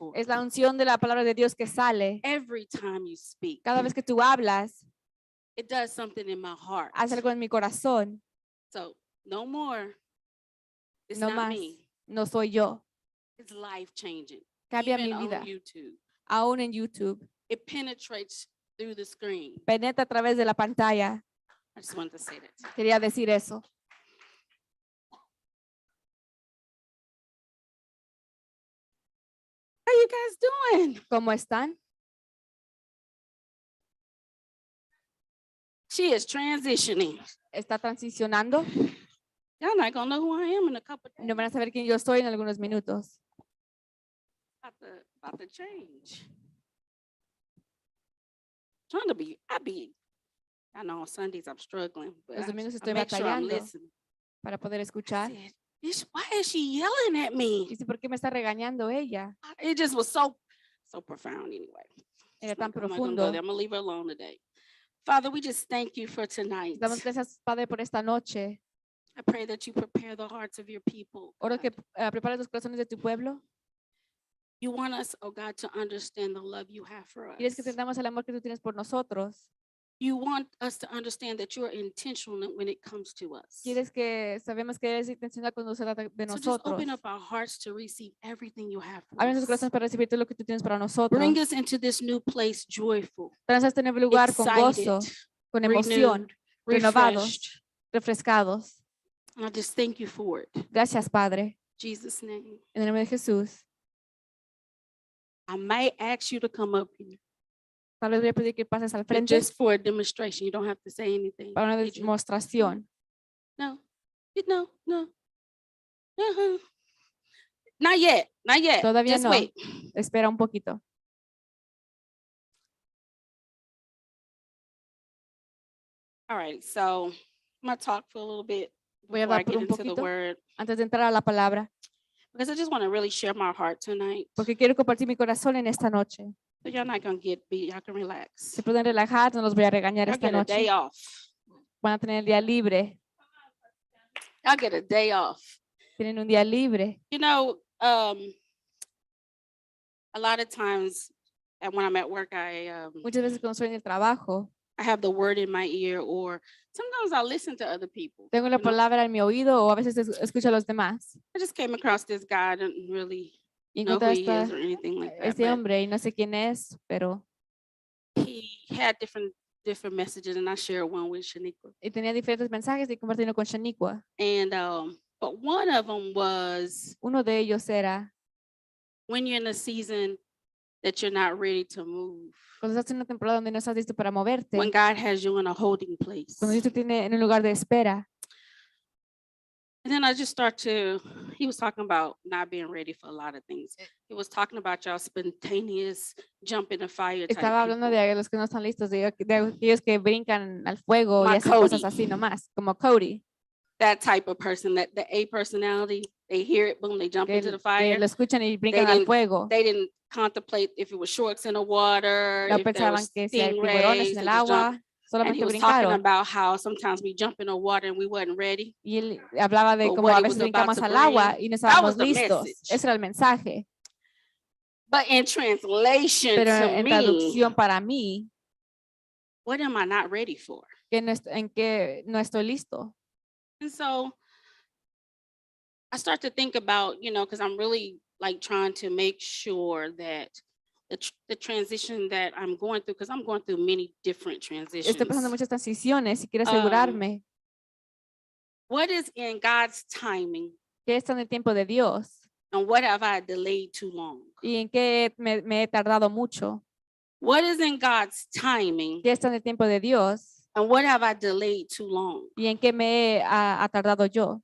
forth. Es la unción de la palabra de Dios que sale. Every time you speak, Cada vez que tú hablas, it does something in my heart. hace algo en mi corazón. So no more. It's No not más. me. No soy yo. It's life changing. Cambia Even mi on vida. YouTube, Aún en YouTube. it penetrates through the screen. Penetra a través de la pantalla. I just wanted to say that. Quería decir eso. How you guys doing? ¿Cómo están? She is transitioning. ¿Está transicionando? Y'all not gonna know who I am in a couple of days. No van a saber quién yo soy en algunos minutos. About to change. Trying to be, I know on Sundays I'm struggling, but Los domingos I estoy make sure I'm batallando listening. para poder I escuchar. said, why is she yelling at me? Dice, ¿por qué me está regañando ella? It just was so profound anyway. Era It's tan not- I'm not gonna go profundo. there. I'm gonna leave her alone today. Father, we just thank you for tonight. Damos gracias, Padre, por esta noche. I pray that you prepare the hearts of your people. Oro God. que prepares los corazones de tu pueblo. You want us, oh God, to understand the love you have for us. Quieres que entendamos el amor que tú tienes por nosotros. You want us to understand that you're intentional when it comes to us. Quieres que sabemos que eres intencional cuando se trata de So just nosotros. open up our hearts to receive everything you have for Abre nuestros us. corazones para recibir todo lo que tú tienes para nosotros. Bring us into this new place joyful, Tráenos a este nuevo lugar con gozo, excited, con emoción, renewed, renovados, refreshed. refrescados. And I just thank you for it. Gracias, Padre. In Jesus' name. En el nombre de Jesús. I might ask you to come up here, Tal vez voy a pedir que pases al but frente just for a demonstration. You don't have to say anything. para una Adrian. demostración. No, no. Uh-huh. Not yet. Todavía Just no. wait. Espera un poquito. All right, so I'm gonna talk for a little bit Voy a before I hablar por get un into the poquito word, antes de entrar a la palabra, because I just want to really share my heart tonight. porque quiero compartir mi corazón en esta noche. So y'all not gonna get beat. Y'all can relax. Se pueden relajar, no los voy a regañar Y'all esta get a day noche. off. Van a tener el día libre. Y'all get a day off. Tienen un día libre. You know, a lot of times, and when I'm at work, Muchas veces cuando estoy en el trabajo, I have the word in my ear, or sometimes I listen to other people. tengo la you know. palabra en mi oído o a veces escucho a los demás. I just came across this guy. I didn't really Y know who encontré he is or anything like that. este But hombre y no sé quién es, pero he had different messages, and I shared one with Shaniqua. y tenía diferentes mensajes y compartiendo con Shaniqua. And but one of them was Uno de ellos era, when you're in a season that you're not ready to move, cuando estás en una temporada donde no estás listo para moverte, when God has you in a holding place. cuando Dios te tiene en un lugar de espera. And then I just he was talking about not being ready for a lot of things. He was talking about y'all spontaneous jump in the fire type Estaba hablando people. de los que no están listos, de aquellos que brincan al fuego y My hacen cosas Cody. así nomás, como Cody, That type of person, that the A personality, they hear it, boom, they jump que, into the que fire. lo escuchan y brincan al didn't- fuego. They didn't contemplate if it was sharks in the water, No if there pensaban was que si hay tiburones stingrays, en el they just jumped. agua, And he solamente was talking brincaron. about how sometimes we jump in the water and we wasn't ready. Y él hablaba de But cómo what a he veces was about brincamos to al agua bring, y no that estábamos was the listos. message. Ese era el mensaje. But in translation Pero to en me, traducción para mí, what am I not ready for? en que no estoy listo. And so I start to think about, because I'm really like trying to make sure that the transition that I'm going through, because I'm going through many different transitions. Estoy pasando muchas transiciones y quiero asegurarme What is in God's timing, que está en el tiempo de Dios and what have I delayed too long? y en que me he tardado mucho. What is in God's timing, Que está en el tiempo de Dios and what have I delayed too long? y en que me he tardado yo.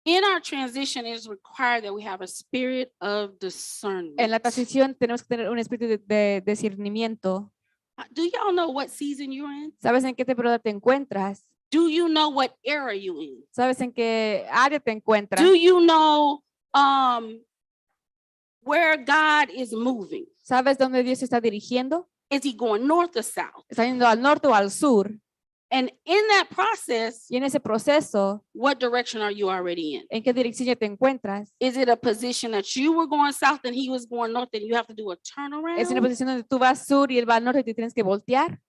In our transition, it is required that we have a spirit of discernment. En la transición tenemos que tener un espíritu de discernimiento. Do y'all know what season you're in? ¿Sabes en qué temporada te encuentras? Do you know what era you in? ¿Sabes en qué área te encuentras? Do you know where God is moving? ¿Sabes dónde Dios se está dirigiendo? Is he going north or south? ¿Está yendo al norte o al sur? And in that process, Y en ese proceso, what direction are you already in? ¿en qué dirección ya te encuentras? Is it a position that you were going south and he was going north and you have to do a turnaround? ¿Es una posición donde tú vas sur y él va al norte y te tienes que voltear?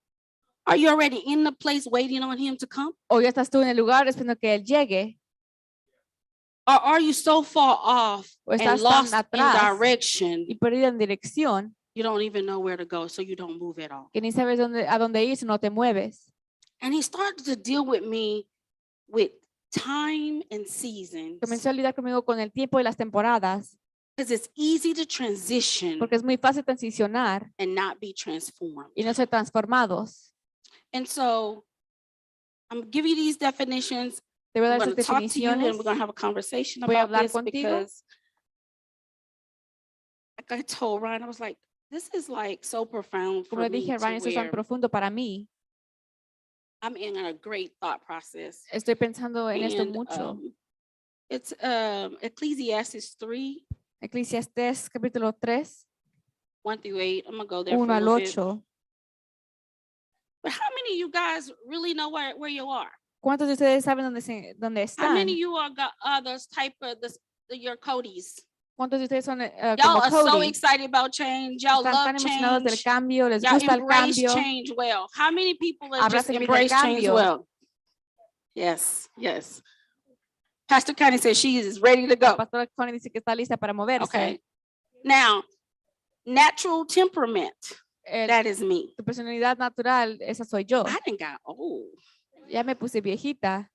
Are you already in the place waiting on him to come? ¿O ya estás tú en el lugar esperando que él llegue? Or are you so far off ¿O and estás lost tan in atrás direction, y perdido en dirección you don't even know where to go, so you don't move at all? que ni sabes a dónde ir si no te mueves? And he started to deal with me with time and seasons, Comenzó a lidiar conmigo con el tiempo y las temporadas, because it's easy to transition porque es muy fácil transicionar and not be transformed. y no ser transformados. And so I'm giving you these definitions. Te voy a I'm dar going esas to talk to you and definiciones. we're going to have a conversation Voy a about hablar this contigo. because like I told Ryan, I was like, this is like so profound Como for le me dije a to Ryan, esto es tan where profundo para mí. I'm in a great thought process. Estoy pensando en esto And, mucho. it's Ecclesiastes 3, Eclesiastés capítulo 3, 1 through 8. I'm going to go there 1 for a al little bit. 8. But how many of you guys really know where you are? ¿Cuántos de ustedes saben dónde How many están? of you are got others type of your Codys? ¿Cuántos de ustedes son Y'all como are so Cody? excited about change. Y'all Están love tan emocionados del change. cambio, les Y'all gusta el embrace cambio. change well. How many people have just Abrazan bien el embraced change cambio. well? Yes, yes. Pastor Connie says she is ready to La go. pastora Connie dice que está lista para moverse. Okay. Now, natural temperament, that is me. Tu personalidad natural, esa soy yo. I done got old. Ya me puse viejita.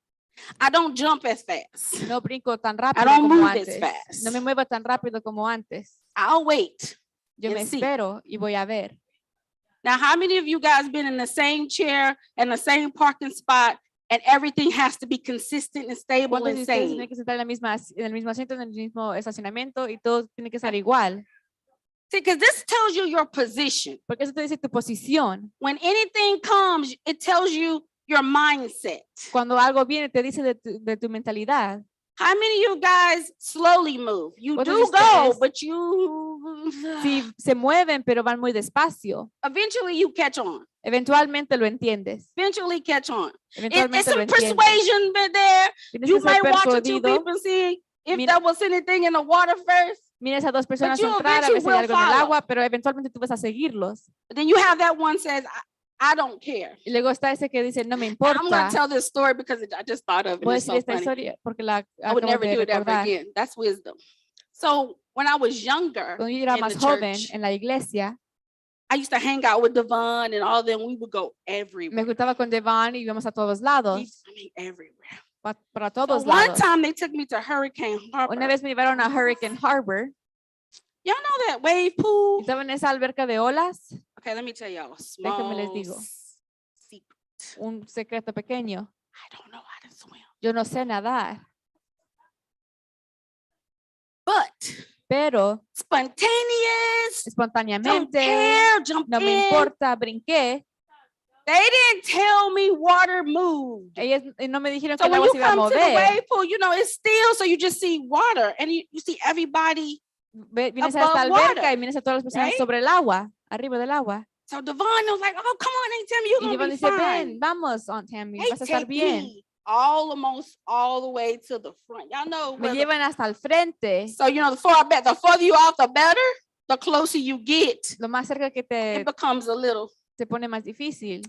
I don't jump as fast. No brinco tan rápido don't como move as antes. fast. No me muevo tan rápido como antes. I'll wait. Yo And me see. espero y voy a ver. Now, how many of you guys been in the same chair and the same parking spot and everything has to be consistent and stable ¿Cuántos and de ustedes same? tienen que sentar en el mismo asiento, en el mismo estacionamiento y todo tiene que estar igual? See, because this tells you your position. Porque eso te dice tu posición. When anything comes, it tells you your mindset. Cuando algo viene, te dice de tu mentalidad. How many of you guys slowly move? You ¿Cuántos do de go, ustedes but you Sí, se mueven, pero van muy despacio. eventually you catch on. Eventualmente lo entiendes. Eventually catch on. It's Eventualmente lo some entiendes. persuasion there. Tienes You que ser might watch the two persuadido. people and see if Mira- there was anything in the water first. Miras a dos personas you entrar, a eventually ver si hay will algo en el follow. agua, pero eventualmente tú vas a seguirlos. But then you have that one says, I don't care. Y luego está ese que dice, no me I'm going to importa. tell this story because I just thought of it. Voy a It's decir so esta funny. historia porque la I would acabo never de do it ever recordar. again. That's wisdom. So when I was younger Cuando yo era in más the joven church, en la iglesia, I used to hang out with Devon and all of them. We would go me everywhere. juntaba con Devon y íbamos a todos lados, I mean, everywhere. para So todos one lados. time they took me to Hurricane Harbor. Una vez me llevaron a Hurricane Harbor Y'all know that wave pool? y estaba en esa alberca de olas, Okay, let me tell y'all a Déjenme les small digo. secret. un secreto pequeño. I don't know how to swim, Yo no sé nadar, but pero spontaneous, don't espontáneamente, care, jump no me in. importa, brinqué. They didn't tell me water moved. Ellos no me dijeron So que el when agua you se iba a come to the mover. wave pool, you know, it's still, so you just see water and you see everybody. Vienes a esta above water, alberca y vienes a todas las personas right? sobre el agua, arriba del agua. So Devon was like, oh, come on, Aunt Tammy, you're Y going to Devon be dice, fine. ven, vamos, Aunt Tammy, They vas a estar take bien. me almost all the way to the front. Y'all know Me where llevan hasta el frente. so, you know, the further you off, the better, the closer you get, Lo más cerca que it becomes a little, te pone más difícil.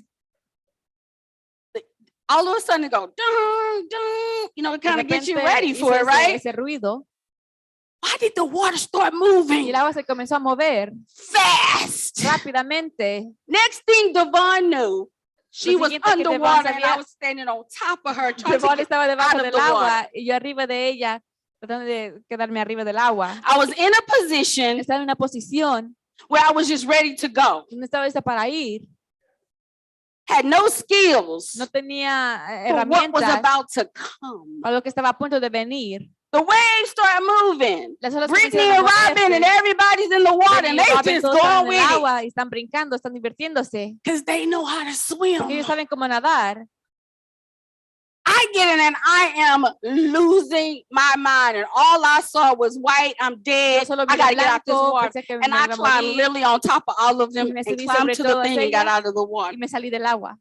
all of a sudden it go, dun, dun, you know, to De kind of get you repente ready hizo for it, right? ese ruido Why did the water start y moving el agua se comenzó a mover fast? rápidamente. Next thing Devon knew, she Lo was siguiente que Devon underwater and I sabía- was standing on top of her trying to Devon get estaba debajo out of del the water. agua y yo arriba de ella, tratando de quedarme arriba del agua. I was in a position Estaba en una posición where I was just ready to go. donde estaba lista para ir. Had no skills No tenía for what was herramientas about to come. para lo que estaba a punto de venir. The waves started moving. Las olas Brittany comenzaron and a Robin and moverse. everybody's in the water and Brittany y they Robin just todos están going en el with it agua y están brincando, están divirtiéndose. because they know how to swim. Porque ellos saben cómo nadar. I get in and I am losing my mind and all I saw was white. I'm Yo dead. solo I vi gotta get out this blanco, water. pensé que And me I iba a climbed morir literally on top of all of them Y me and subí climbed sobre to the todas thing and got ellas. out of the water. y me salí del agua.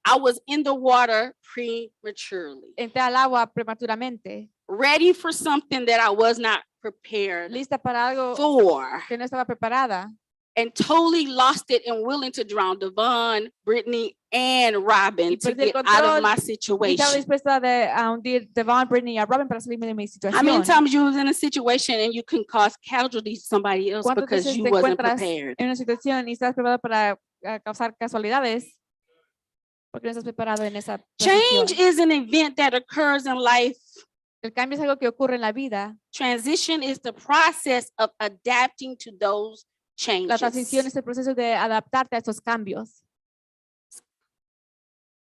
I was in the water prematurely, entré al agua prematuramente, ready for something that I was not prepared lista para algo for, que no estaba preparada and totally lost it and willing to drown Devon, Brittany, and Robin Y to perdí el get out of control, my y estaba situation. dispuesta a hundir Devon, Brittany y a Robin para salirme de mi How many situación. times you was in a situation and you can cause casualties to somebody else ¿Cuántas because veces you te wasn't encuentras prepared? en una situación y estás preparado para causar casualidades? Porque no estás preparado en esa Change posición. is an event that occurs in life. El cambio es algo que ocurre en la vida. Transition is the process of adapting to those La transición changes. es el proceso de adaptarte a estos cambios.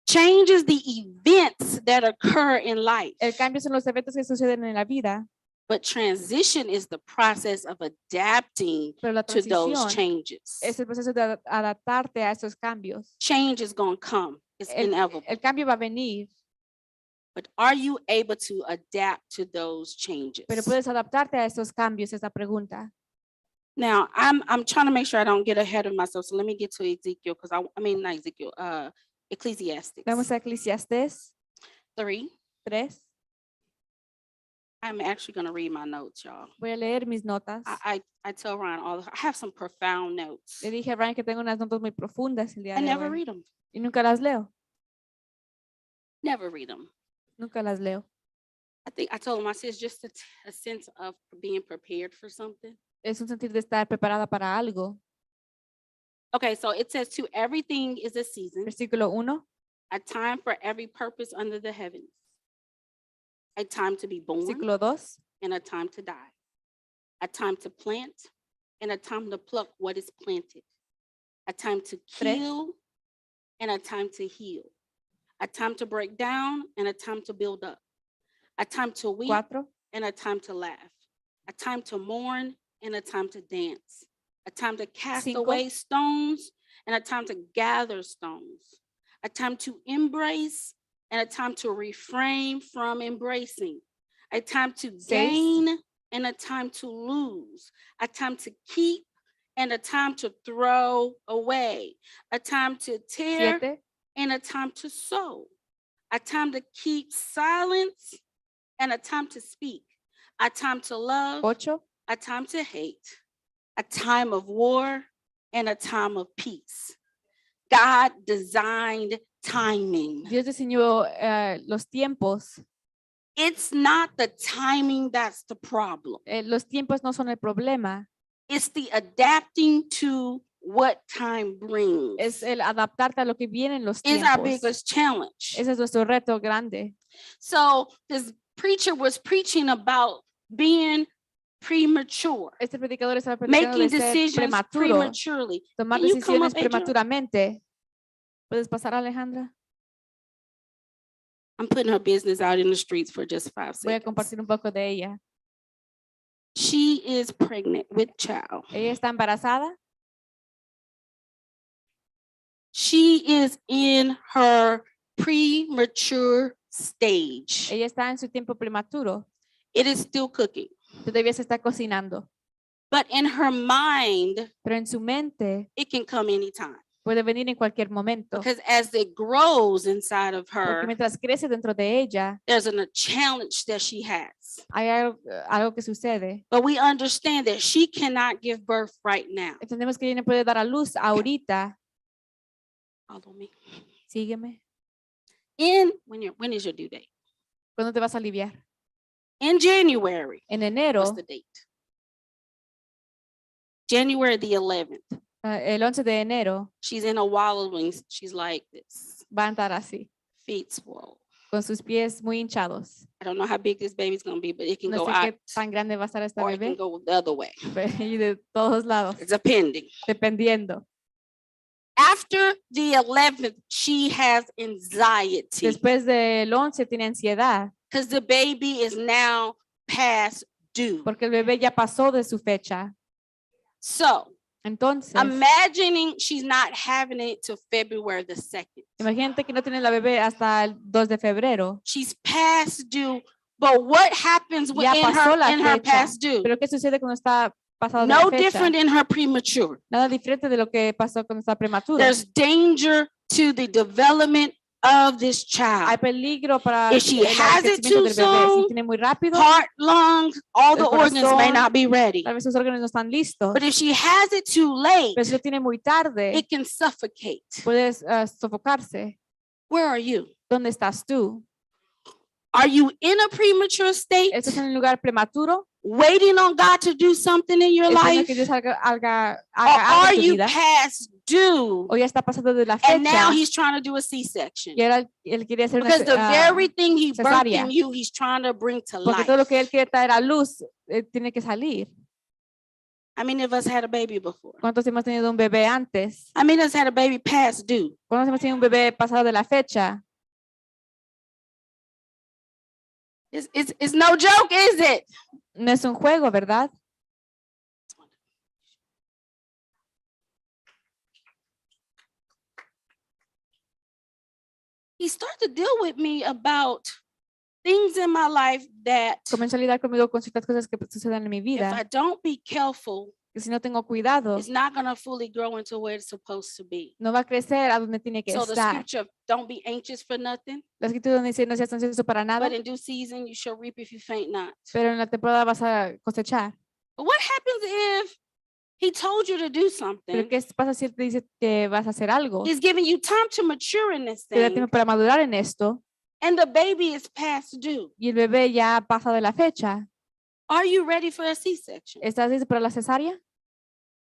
Change is the events that occur in life, El cambio son los eventos que suceden en la vida, but transition is the process of adapting pero la to those transición changes. es el proceso de adaptarte a estos cambios. Change is going to come. It's inevitable. El cambio va a venir, But are you able to adapt to those changes? pero puedes adaptarte a estos cambios, esa pregunta. Now, I'm trying to make sure I don't get ahead of myself. So let me get to Ezekiel, because I mean not Ezekiel, Ecclesiastes Vamos a Eclesiastés 3. 3. I'm actually going to read my notes, y'all. Voy a leer mis notas. I tell Ryan I have some profound notes. Le dije a Ryan que tengo unas notas muy profundas el día I de never hoy read them. y nunca las leo. Never read them. Nunca las leo. I think I told him, I said, it's just a sense of being prepared for something. Es un sentir de estar preparada para algo. Okay, so it says, to everything is a season, Versículo 1. a time for every purpose under the heavens, a time to be born Versículo 2. and a time to die, a time to plant and a time to pluck what is planted, a time to Tres. kill and a time to heal, a time to break down and a time to build up, a time to weep 4. and a time to laugh, a time to mourn and a time to dance, a time to cast Cinco. away stones and a time to gather stones, a time to embrace and a time to refrain from embracing, a time to gain and a time to lose, a time to keep and a time to throw away, a time to tear 7. and a time to sow, a time to keep silence and a time to speak, a time to love, 8. a time to hate, a time of war and a time of peace. God designed timing. Dios diseñó los tiempos. It's not the timing that's the problem. Los tiempos no son el problema. It's the adapting to what time brings. Es el adaptarte a lo que viene en los Is our tiempos. biggest challenge. Ese es nuestro reto grande. So this preacher was preaching about being premature, Este predicador estaba predicando making de ser decisions prematuro, prematurely. tomar Can you come decisiones up, Adrian? prematuramente. ¿Puedes pasar, Alejandra? I'm putting her business out in the streets for just 5 Voy a seconds. compartir un poco de ella. She is pregnant with child. Ella está embarazada. She is in her premature stage. Ella está en su tiempo prematuro. It is still cooking, Todavía se está cocinando. but in her mind, Pero en su mente it can come anytime. puede venir en cualquier momento. Because as it grows inside of Porque her, mientras crece dentro de ella, there's a challenge that she has. hay algo que sucede. But we understand that she cannot give birth right now. Entendemos que ella no puede dar a luz ahorita. Follow me. Sígueme. When is your due date? ¿Cuándo te vas a aliviar? In January. En enero, What's the date? January the 11th. el 11 de enero, She's in a wallowing. She's like this. va a andar así, Feet swole. con sus pies muy hinchados. I don't know how big this baby's gonna be, but it can No go sé out qué tan grande va a estar esta or it can bebé, go the other way. y de todos lados, Depending. dependiendo. After the 11th, she has anxiety Después del 11 tiene ansiedad, because the baby is now past due. porque el bebé ya pasó de su fecha. So Entonces, imagining she's not having it till February the 2nd. imagínate que no tiene la bebé hasta el 2 de febrero. She's past due. But what happens Ya pasó la in her fecha. past due? Pero ¿qué sucede cuando está pasado de No la fecha? different in her premature. Nada diferente de lo que pasó cuando está prematuro. There's danger to the development of this Hay child. peligro para If she el has it crecimiento too del bebé. Si soon, tiene muy rápido, Heart, lungs, all the El organs may corazón, not be ready. tal vez sus órganos no están listos. But if she has it too late, Pero si lo tiene muy tarde, it can suffocate. puedes sofocarse. Where are you? ¿Dónde estás tú? Are you in a premature state, ¿Estás en un lugar prematuro? waiting on God to do something in your ¿Esperando life? que Dios haga Or algo are en tu you vida? past due ¿O ya está pasando de la and now fecha? he's trying to do a C-section? Y ahora él quiere hacer una Because the very thing he birthed cesárea. in you, he's trying to bring to porque todo lo que él life. quiere traer a luz tiene que salir. How many of us had a baby before? ¿Cuántos hemos tenido un bebé antes? How many of us had a baby past due? ¿Cuántos hemos tenido un bebé pasado de la fecha? It's no joke, is it? No es un juego, ¿verdad? He started to deal with me about things in my life that Comenzó a lidiar conmigo con ciertas cosas que suceden en mi if vida. I don't be careful, Que si no tengo cuidado, it's not going to fully grow into where it's supposed to be. no va a crecer a donde tiene que So the estar. scripture, don't be anxious for nothing, La escritura dice, no seas ansioso para nada, but in due season you shall reap if you faint not. pero en la temporada vas a cosechar. But what happens if he told you to do Pero something? ¿qué pasa si él te dice que vas a hacer algo? He's giving you time to mature in this Te da thing, tiempo para madurar en esto and the baby is past due. y el bebé ya pasa de la fecha. Are you ready for a C-section? ¿Estás listo para la cesárea?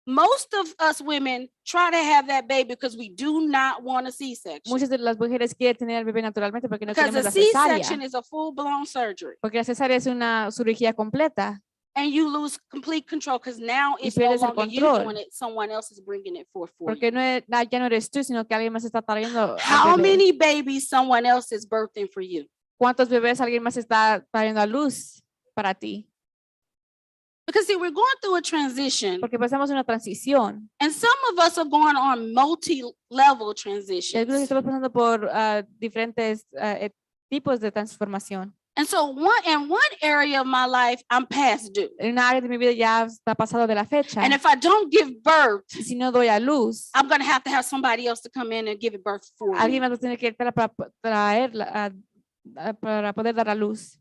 Most of us women try to have that baby because we do not want a C-section. Muchas de las mujeres quieren tener al bebé naturalmente porque no Because queremos a la cesárea. C-section is a full-blown surgery. Porque la cesárea es una cirugía completa And you lose complete control because now Y it's no pierdes el longer you control. doing it, someone else is bringing it forth for porque you. no ya no eres tú, sino que alguien más está trayendo How al bebé. many babies someone else is birthing for you? ¿Cuántos bebés alguien más está trayendo a luz para ti? Because see, we're going through a transition, Porque pasamos una transición and some of us are going on multi-level y algunos transitions. estamos pasando por diferentes tipos de transformación. And so in one area of my life, I'm past due. En una área de mi vida ya está pasado de la fecha. And if I don't give birth, Y si no doy a luz, I'm going to have somebody else to come in and give it birth for alguien me. más va a tener que entrar para traerla, para poder dar a luz.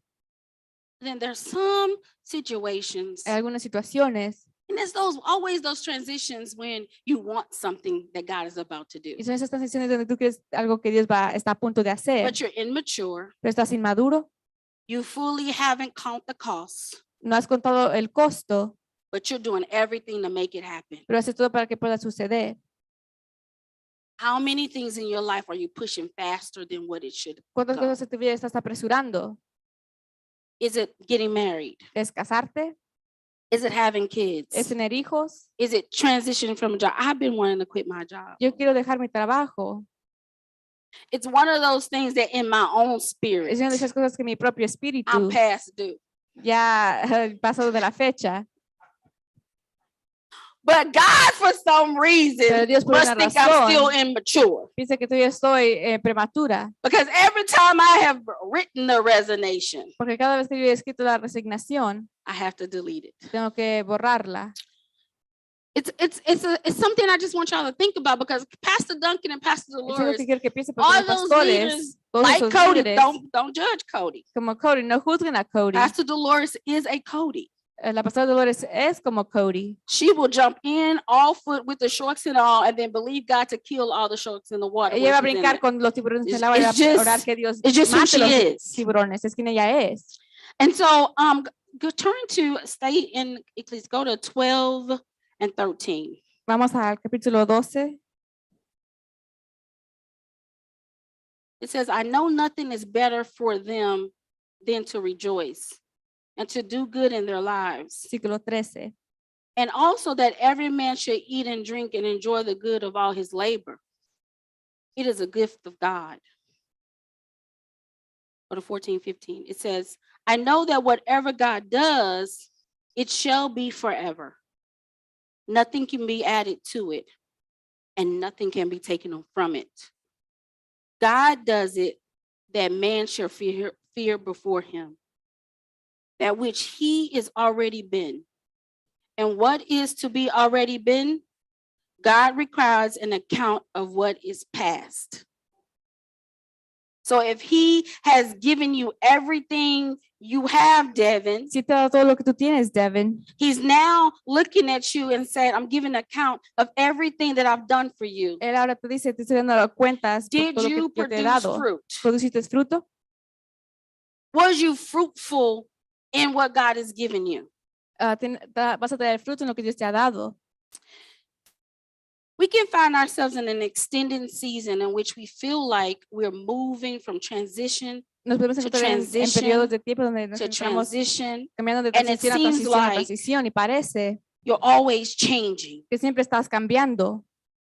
Then there's some situations, Hay algunas situaciones, and it's always those transitions when you want something that God is about to do. y son esas transiciones donde tú quieres algo que Dios está a punto de hacer, But you're immature. pero estás inmaduro, You fully haven't counted the costs, no has contado el costo, but you're doing everything to make it happen. pero haces todo para que pueda suceder. How many things in your life are you pushing faster than what it should ¿Cuántas go? cosas en tu vida estás apresurando? Is it getting married? ¿Es casarte? Is it having ¿Es kids? tener hijos? Is it transitioning from a job? I've been wanting to quit my job. Yo quiero dejar mi trabajo. It's one of those things that in my own spirit, Es una de esas cosas que mi propio espíritu I'm past due. ya pasó de la fecha. But God, for some Pero reason, Dios por must una think I'm still razón immature. piensa que todavía estoy prematura, Because every time I have written the resignation, porque cada vez que yo he escrito la resignación, I have to delete it. tengo que borrarla. It's something I just want y'all to think about because Pastor Duncan and Pastor Es algo Dolores, que quiero que piense porque all los those pastores, leaders, todos like esos Cody, líderes, don't judge Cody. como Cody, no juzguen a Cody. Pastor Dolores is a Cody. La pastora Dolores es como Cody. She will jump in all foot with the sharks and all, and then believe God to kill all the sharks in the water. Ella va a when she's in brincar it. con los tiburones en It's- el agua y va it's just- a orar que Dios it's just who mate she los is. tiburones. Es quien ella es. And so, turn to stay in. Please go to 12 and 13. Vamos al capítulo 12. It says, "I know nothing is better for them than to rejoice and to do good in their lives, Versículo 13. and also that every man should eat and drink and enjoy the good of all his labor. It is a gift of God." Go to 14, 15. It says, "I know that whatever God does, it shall be forever. Nothing can be added to it, and nothing can be taken from it. God does it that man shall fear before him, that which he is already been. And what is to be already been? God requires an account of what is past. So if he has given you everything you have, Devin, Si te ha dado todo lo que tú tienes, Devin, he's now looking at you and saying, I'm giving account of everything that I've done for you. él ahora te dice, te estoy dando cuentas por Did todo lo que you yo te he produce dado. fruit? ¿Produciste fruto? Was you fruitful in what God has given you? Vas a tener fruto en lo que Dios te ha dado. We can find ourselves in an extended season in which we feel like we're moving from transition Nos podemos to encontrar en transition periodos de tiempo donde nos to encontramos transition. cambiando de and it transición a seems transición a like- transición y parece You're always changing. que siempre estás cambiando.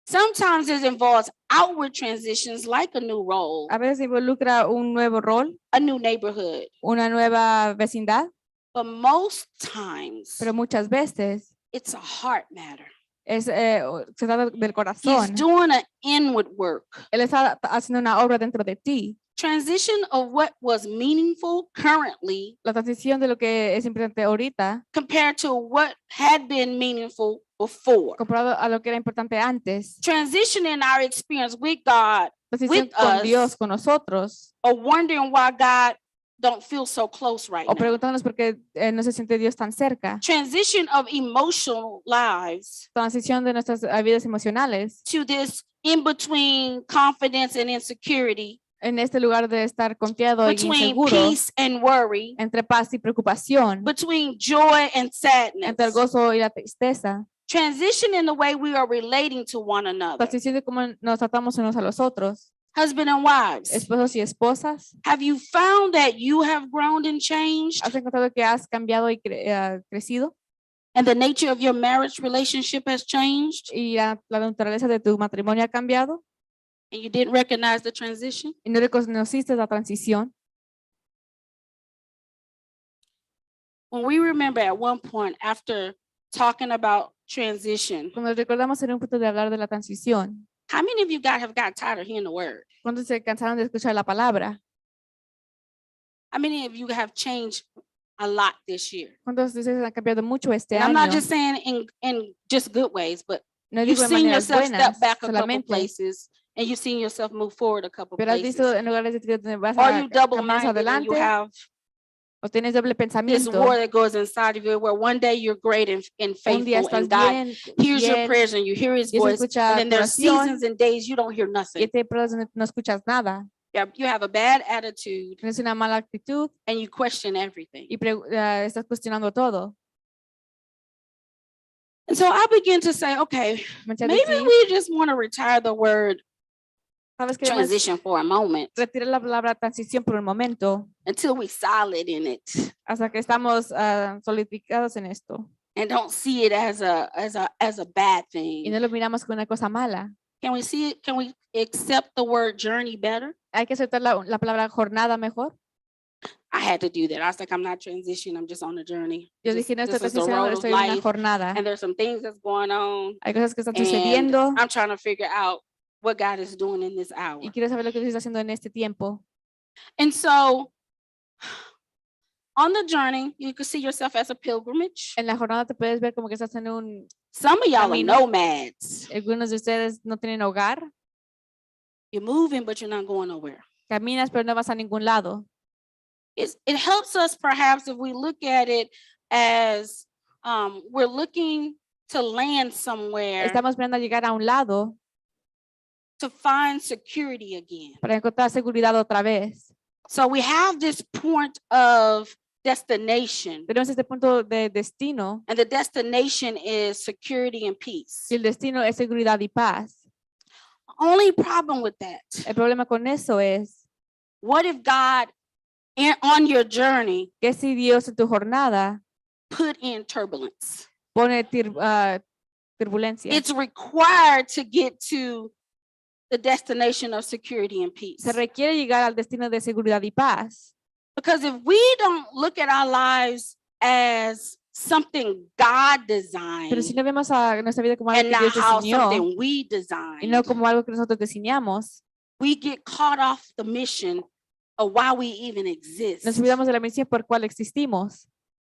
Sometimes it involves outward transitions like a new role, A veces involucra un nuevo rol, a new neighborhood. una nueva vecindad, But most times pero muchas veces it's a heart matter. se trata del He's corazón. doing an inward work. Él está haciendo una obra dentro de ti. Transition of what was meaningful currently La transición de lo que es importante ahorita compared to what had been meaningful before. comparado a lo que era importante antes. Transition in our experience with God Transición with con us, Dios, con nosotros, or wondering why God don't feel so close right o now. preguntándonos por qué no se siente Dios tan cerca. Transition of emotional lives Transición de nuestras vidas emocionales to this in between confidence and insecurity, en este lugar de estar confiado y between inseguro, peace and worry, entre paz y preocupación, between joy and sadness. entre el gozo y la tristeza. Transition in the way we are relating to one another. Transición de cómo nos tratamos unos a los otros. Husband and wives, Esposos y esposas, have you found that you have grown and changed ¿has encontrado que has cambiado y crecido? and the nature of your marriage relationship has changed ¿Y la naturaleza de tu matrimonio ha cambiado? and you didn't recognize the transition? ¿Y no reconociste la transición? When we remember at one point after talking about transition, Cuando recordamos en un punto de hablar de la transición, how many of you guys have got tired of hearing the word? ¿cuántos se cansaron de escuchar la palabra? How many of you have changed a lot this year? ¿Cuántos de ustedes han cambiado mucho este And I'm not año? just saying in just good ways, but No you've digo en seen maneras yourself step buenas back a couple solamente, places and you've seen yourself move forward a couple pero has visto places. en lugares de ti donde vas Or a you double caminar hacia minded and you adelante have o tienes doble this pensamiento. war that goes inside of you where one day you're great and Un día faithful estás and God bien, hears your fiel, prayers and you hear his Dios voice. escucha And then tu there's oración, seasons and days you don't hear y nothing. este periodo donde no escuchas nada. You have a bad attitude Tienes una mala actitud and you question everything. y estás cuestionando todo. And so I begin to say, okay, Muchas maybe veces, we just want to retire the word sabes que transition for a moment retirar la palabra transición por un momento until we solid in it hasta que estamos solidificados en esto and don't see it as a bad y thing. no lo miramos como una cosa mala. Can we see it? Can we accept the word journey better? Hay que aceptar la palabra jornada mejor. I had to do that. I was like, I'm not transitioning. I'm just on a journey. Yo Just- dije, no estoy this is the transicionando, road of estoy en una life, jornada. and there's some things that's going on. Hay cosas que están And sucediendo I'm trying to figure out what God is doing in this hour. y quiero saber lo que Dios está haciendo en este tiempo. And so on the journey, you can see yourself as a pilgrimage. En la jornada te puedes ver como que estás en un, Some of y'all are Camino. nomads. algunos de ustedes no tienen hogar, You're moving, but you're not going nowhere. caminas pero no vas a ningún lado. It helps us perhaps if we look at it as we're looking to land somewhere Estamos esperando a llegar a un lado to find security again. para encontrar seguridad otra vez. So we have this point of destination, Tenemos este punto de destino and the destination is security and peace. y el destino es seguridad y paz. Only problem with that, El problema con eso es what if God on your journey que si Dios en tu jornada put in turbulence? pone turbulencia. It's required to get to the destination of security and peace. Se requiere llegar al destino de seguridad y paz. Because if we don't look at our lives as something God designed Pero si no vemos a nuestra vida como algo and que not Dios how diseñó something we y designed, no como algo que nosotros diseñamos, we get caught off the mission of why we even exist. nos olvidamos de la misión por cual existimos.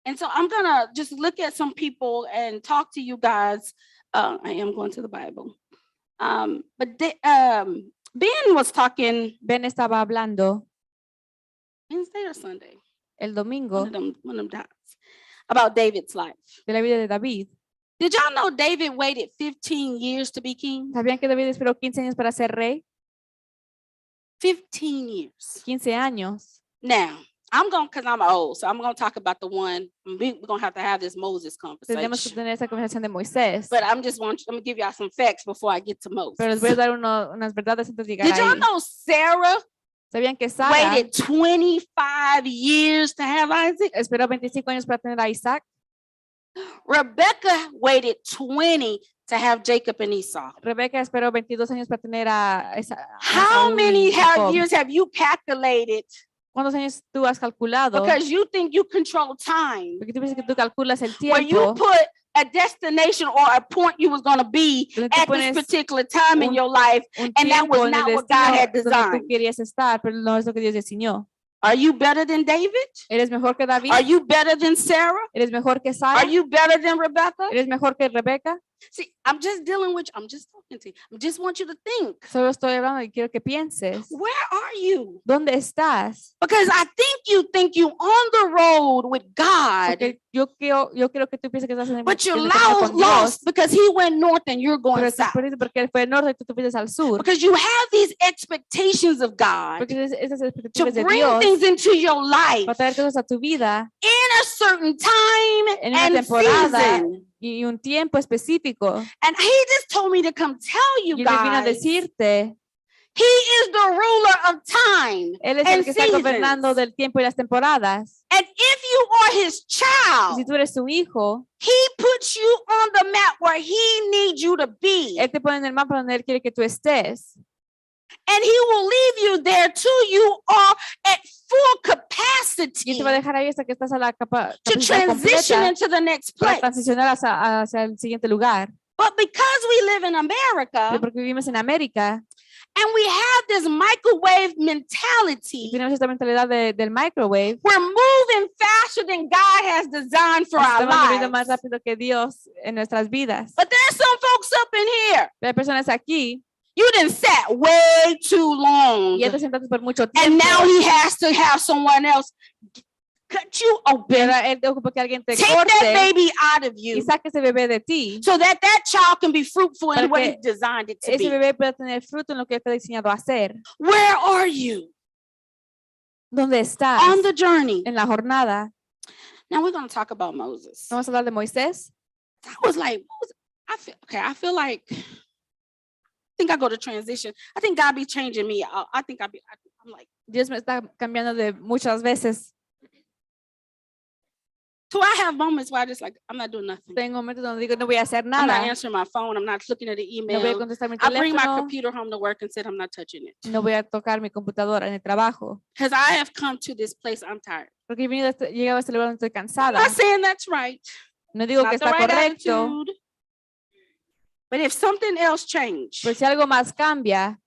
And so I'm gonna just look at some people and talk to you guys I am going to the Bible. But Ben was talking Ben estaba hablando Wednesday or Sunday, el domingo one of them times, about David's life. de la vida de David. Did y'all know David waited 15 years to be king? ¿Sabían que David esperó 15 años para ser rey? 15 years. 15 años. Now, because I'm old, so I'm going to talk about the one, we're going to have this Moses Tendremos que conversation. tener esa conversación de Moisés. But I'm going to give y'all some facts before I get to Pero les Moses. voy a dar unas verdades antes de llegar Did y'all ahí. know Sarah ¿Sabían que Sara waited 25 years to have Isaac? esperó 25 años para tener a Isaac? Rebecca waited 20 to have Jacob and Esau. Rebeca esperó 22 años para tener a How Esaú y many Jacob. years have you calculated? ¿Cuántos años tú has calculado? Because you think you control time. Porque tú piensas que tú calculas el Where you tiempo. put a destination or a point you was going to be Donde tú at this pones particular time in un- your life, un and that tiempo was en el not what God had destino donde tú designed. querías estar, pero no es lo que Dios diseñó. Are you better than David? ¿Eres mejor que David? Are you better than Sarah? ¿Eres mejor que Sara? Are you better than Rebecca? ¿Eres mejor que Rebeca? See, I'm just talking to you. I just want you to think. Solo estoy hablando y quiero que pienses. Where are you? ¿Dónde estás? Because I think you on the road with God, Porque yo quiero que tú pienses que estás en el but you're en el camino con Dios, lost because he went north and you're pero going estás south. perdido porque él fue al norte y tú te fuiste al sur. Because you have these expectations of God Porque esas to expectativas de bring Dios things into your life para traer cosas a tu vida in a certain time en una and temporada season. y un tiempo específico. And he just told me to come tell you Y él me vino a guys, decirte, he is the ruler of time. él es and el que está gobernando seasons. del tiempo y las temporadas. And if you are his Y child, si tú eres su hijo, he puts you on the map where he needs you to be. él te pone en el mapa donde él quiere que tú estés. And he will leave you there till you are at full Y él capacity te va a dejar ahí hasta que estás a la to capacidad transition completa into the next para place. transicionar hacia el siguiente lugar. But because we live in Pero America porque vivimos en América and we have this microwave y mentality, tenemos esta mentalidad del microwave, we're moving faster than God has designed for our estamos viviendo más lives. rápido que Dios en nuestras vidas. But there's some folks up in here, Pero hay personas aquí you done sat way too long. y ya te sentaste por mucho And tiempo. now he has to have someone else cut you Y open, ahora él te ocupa que alguien te take that corte baby out of y you saque ese bebé de ti. so that that child can be fruitful Para in what que he designed it to Ese be. bebé pueda tener fruto en lo que está diseñado a hacer. Where are you ¿Dónde estás on the journey? en la jornada? Now we're going to talk about Moses. Vamos a hablar de Moisés. I was like, I feel like, I think I go to transition. I think God be changing me. I'm like, Dios me está cambiando de muchas veces. do I have moments where I just like, I'm not doing nothing. Tengo momentos donde digo, no voy a hacer I'm not nada. answering my phone. I'm not looking at the No voy a email. contestar mi I bring my teléfono. computer home to work and said, I'm not touching it. No voy a tocar mi computadora en el trabajo. Because I have come to this place, I'm tired. Porque he llegado a este lugar donde estoy I'm cansada. not saying that's right. No digo que Not the está right correcto. attitude. But if something else changed, Pero si algo más cambia,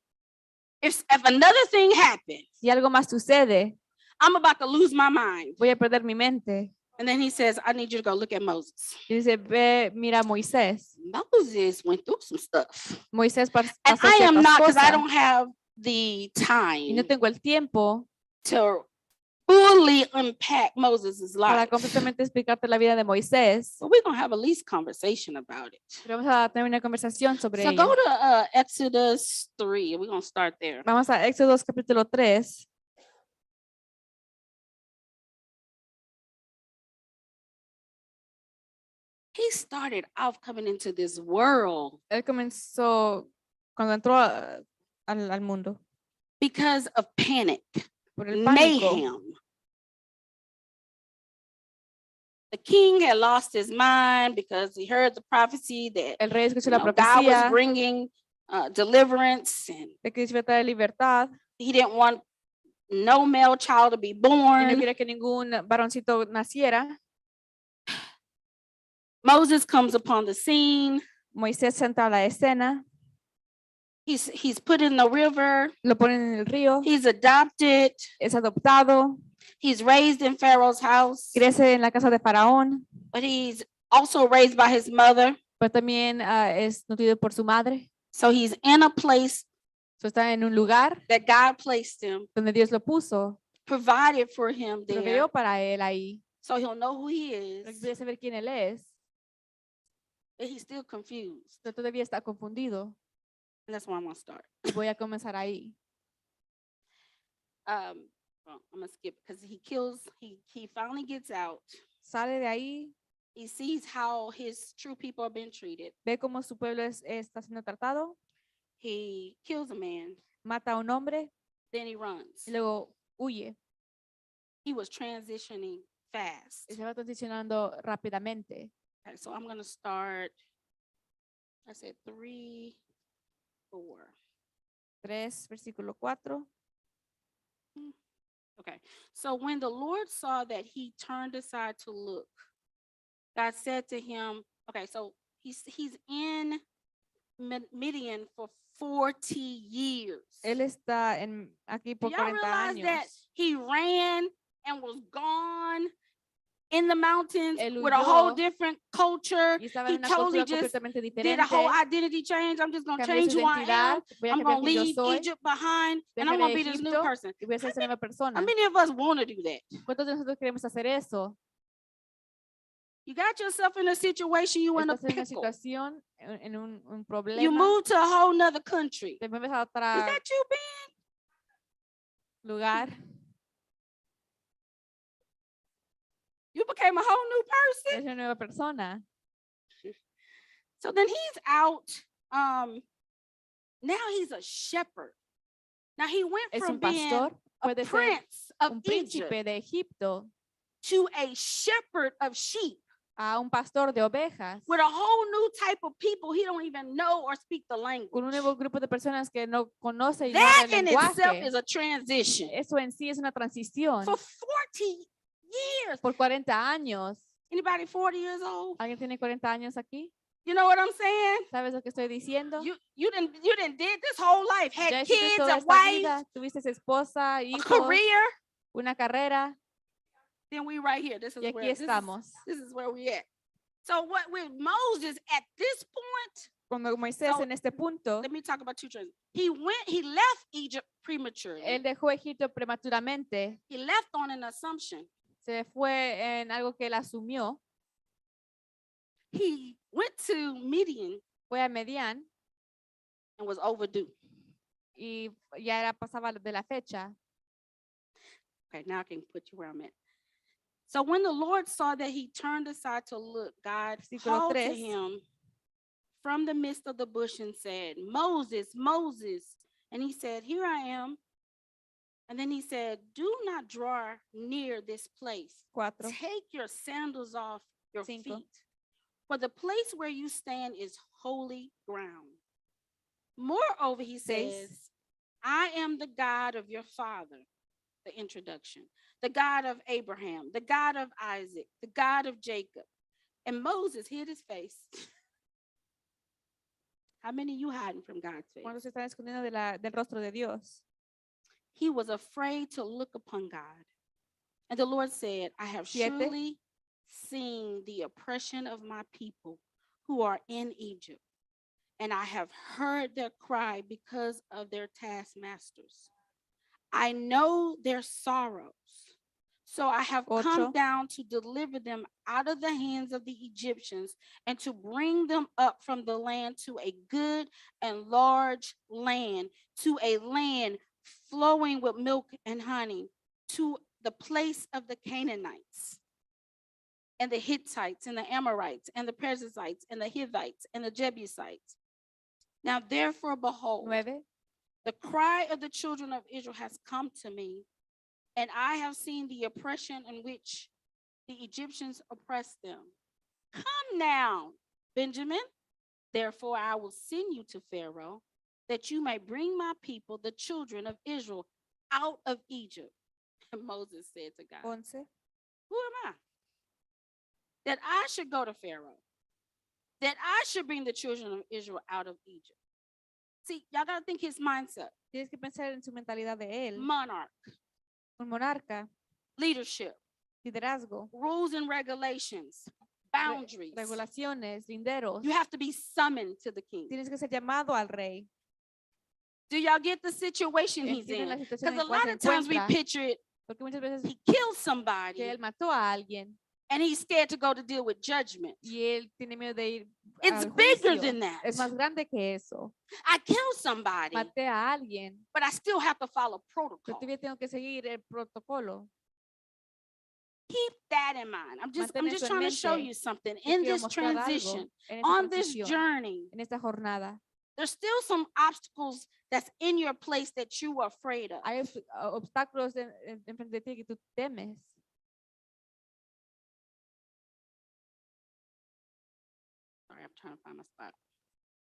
if another thing happened, si algo más sucede, I'm about to lose my mind. voy a perder mi mente. And then he says, I need you to go look at Moses. Y dice, ve, mira a Moisés. Moses went through some stuff. Moisés And pasó I am ciertas not, because I cosas. don't have the Y no time tengo el tiempo to fully unpack Moses' para life. completamente explicarte la vida de Moisés. But we're going to have a least conversation about it. Pero vamos a tener una conversación sobre So ello. go to Exodus 3. We're going to start there. Vamos a Éxodo capítulo 3. He started off coming into this world Él comenzó cuando entró al mundo because of panic, por el pánico. mayhem. The king had lost his mind because he heard the prophecy that El rey escuchó you la know, God was profecía bringing deliverance, and de que Dios iba a traer libertad he didn't want no male child to be y no born. quería que ningún varoncito naciera. Moses comes upon the scene. Moisés entra a la escena, He's put in the river. lo ponen en el río, He's adopted. es adoptado, He's raised in Pharaoh's house, crece en la casa de Faraón, but he's also raised by his mother. pero también es nutrido por su madre. So he's in a place So, está en un lugar that God placed him, donde Dios lo puso, provided for him there, proveyó para él ahí, so he'll know who he para que is, pudiera saber quién él es, but he's still confused. pero todavía está confundido. And that's where I'm gonna start. Y voy a comenzar ahí. Well, I'm gonna skip because he finally gets out. Sale de ahí, He sees how his true people are being treated. ve cómo su pueblo está siendo tratado, He kills a man, mata a un hombre then he runs. y luego huye. He was transitioning fast. Y se va transicionando rápidamente. Okay, so I'm gonna start. I said 3, 4. 3, versículo 4. Okay. So when the Lord saw that he turned aside to look, God said to him, okay, so he's in Midian for 40 years. Él está aquí Do por y'all 40 realize that años. he ran and was gone in the mountains Él with a whole huyó different culture? Y estaba He en una totally cultura just completamente did a whole diferente. identity change. I'm just gonna Cambió change su who I am. identidad. Voy a I'm cambiar gonna quién yo leave soy. Egypt behind, and I'm Dejaré gonna be this new Egipto person. y voy a ser esa nueva How persona. many of us want to do that? ¿Cuántos de nosotros queremos hacer eso? You got yourself in a situation, you in a Estás en una pickle. situación, en un You problema. move to a whole nother country. Te mueves a Is otro that you, Ben? lugar. You became a whole new person. Es una nueva persona. So then he's out. Now he's a shepherd. Now he went Es from un being pastor. a Puede ser prince of un Egypt príncipe de Egipto to a shepherd of sheep a un pastor de ovejas. with a whole new type of people he don't even know or speak the Con un language. nuevo grupo de personas que no conoce y no That habla el in itself lenguaje. is a transition. Eso en sí es una transición. For 40 years. Por 40 años. Anybody 40 years old? ¿Alguien tiene 40 años aquí? You know what I'm saying? ¿Sabes lo que estoy diciendo? You didn't did this whole life. Ya Had hiciste kids, toda a esta wife, vida, tuviste esposa, a hijos, career. una carrera Then we right here. This is y aquí where estamos. this is where we at. So what with Moses at this point, Cuando Moisés So, en este punto, let me talk about two trends. He left Egypt prematurely. él dejó Egipto prematuramente, He left on an assumption. se fue en algo que él asumió, He went to Midian fue a Medián and was overdue. y ya era pasaba de la fecha. Okay, now I can put you where I'm at. So when the Lord saw that he turned aside to look, God Versículo called to 3. him from the midst of the bush and said, Moses, Moses. And he said, here I am. And then he said, do not draw near this place. 4. Take your sandals off your 5. feet. For the place where you stand is holy ground. Moreover, he 6. says, I am the God of your father, the introduction, the God of Abraham, the God of Isaac, the God of Jacob. And Moses hid his face. How many of you hiding from God's face? ¿Cuántos se están escondiendo del rostro de Dios? He was afraid to look upon God. And the Lord said, I have 7. surely seen the oppression of my people who are in Egypt, and I have heard their cry because of their taskmasters. I know their sorrows, so I have 8. come down to deliver them out of the hands of the Egyptians and to bring them up from the land to a good and large land, to a land flowing with milk and honey, to the place of the Canaanites and the Hittites and the Amorites and the Perizzites and the Hivites and the Jebusites. Now therefore, behold, 9. the cry of the children of Israel has come to me, and I have seen the oppression in which the Egyptians oppressed them. Come now, Benjamin. Therefore, I will send you to Pharaoh, that you may bring my people, the children of Israel, out of Egypt. And Moses said to God, 11. who am I? That I should go to Pharaoh, that I should bring the children of Israel out of Egypt. See, y'all got to think his mindset. Tienes que pensar en su mentalidad de él, Monarch, un monarca, leadership, liderazgo, rules and regulations, boundaries. regulaciones, linderos. You have to be summoned to the king. Tienes que ser llamado al rey. Do y'all get the situation he's Entienden la in? situación Because en a cual lot se of times we encuentra. picture it, Porque muchas veces he killed que somebody él mató a alguien and he's scared to go to deal with judgment. y él tiene miedo de ir It's al bigger juicio. than that. Es más grande que eso. I killed somebody, Maté a alguien, but I still have to follow pero protocol. todavía tengo que seguir el protocolo. Keep that in mind. I'm just Mantén eso en trying to show mente. you something Yo in quiero this mostrar algo transition, en esta on this transición, journey. en esta jornada. There's still some obstacles that's in your place that you are afraid of. Hay obstáculos enfrente de ti que tú temes. Sorry, I'm trying to find my spot.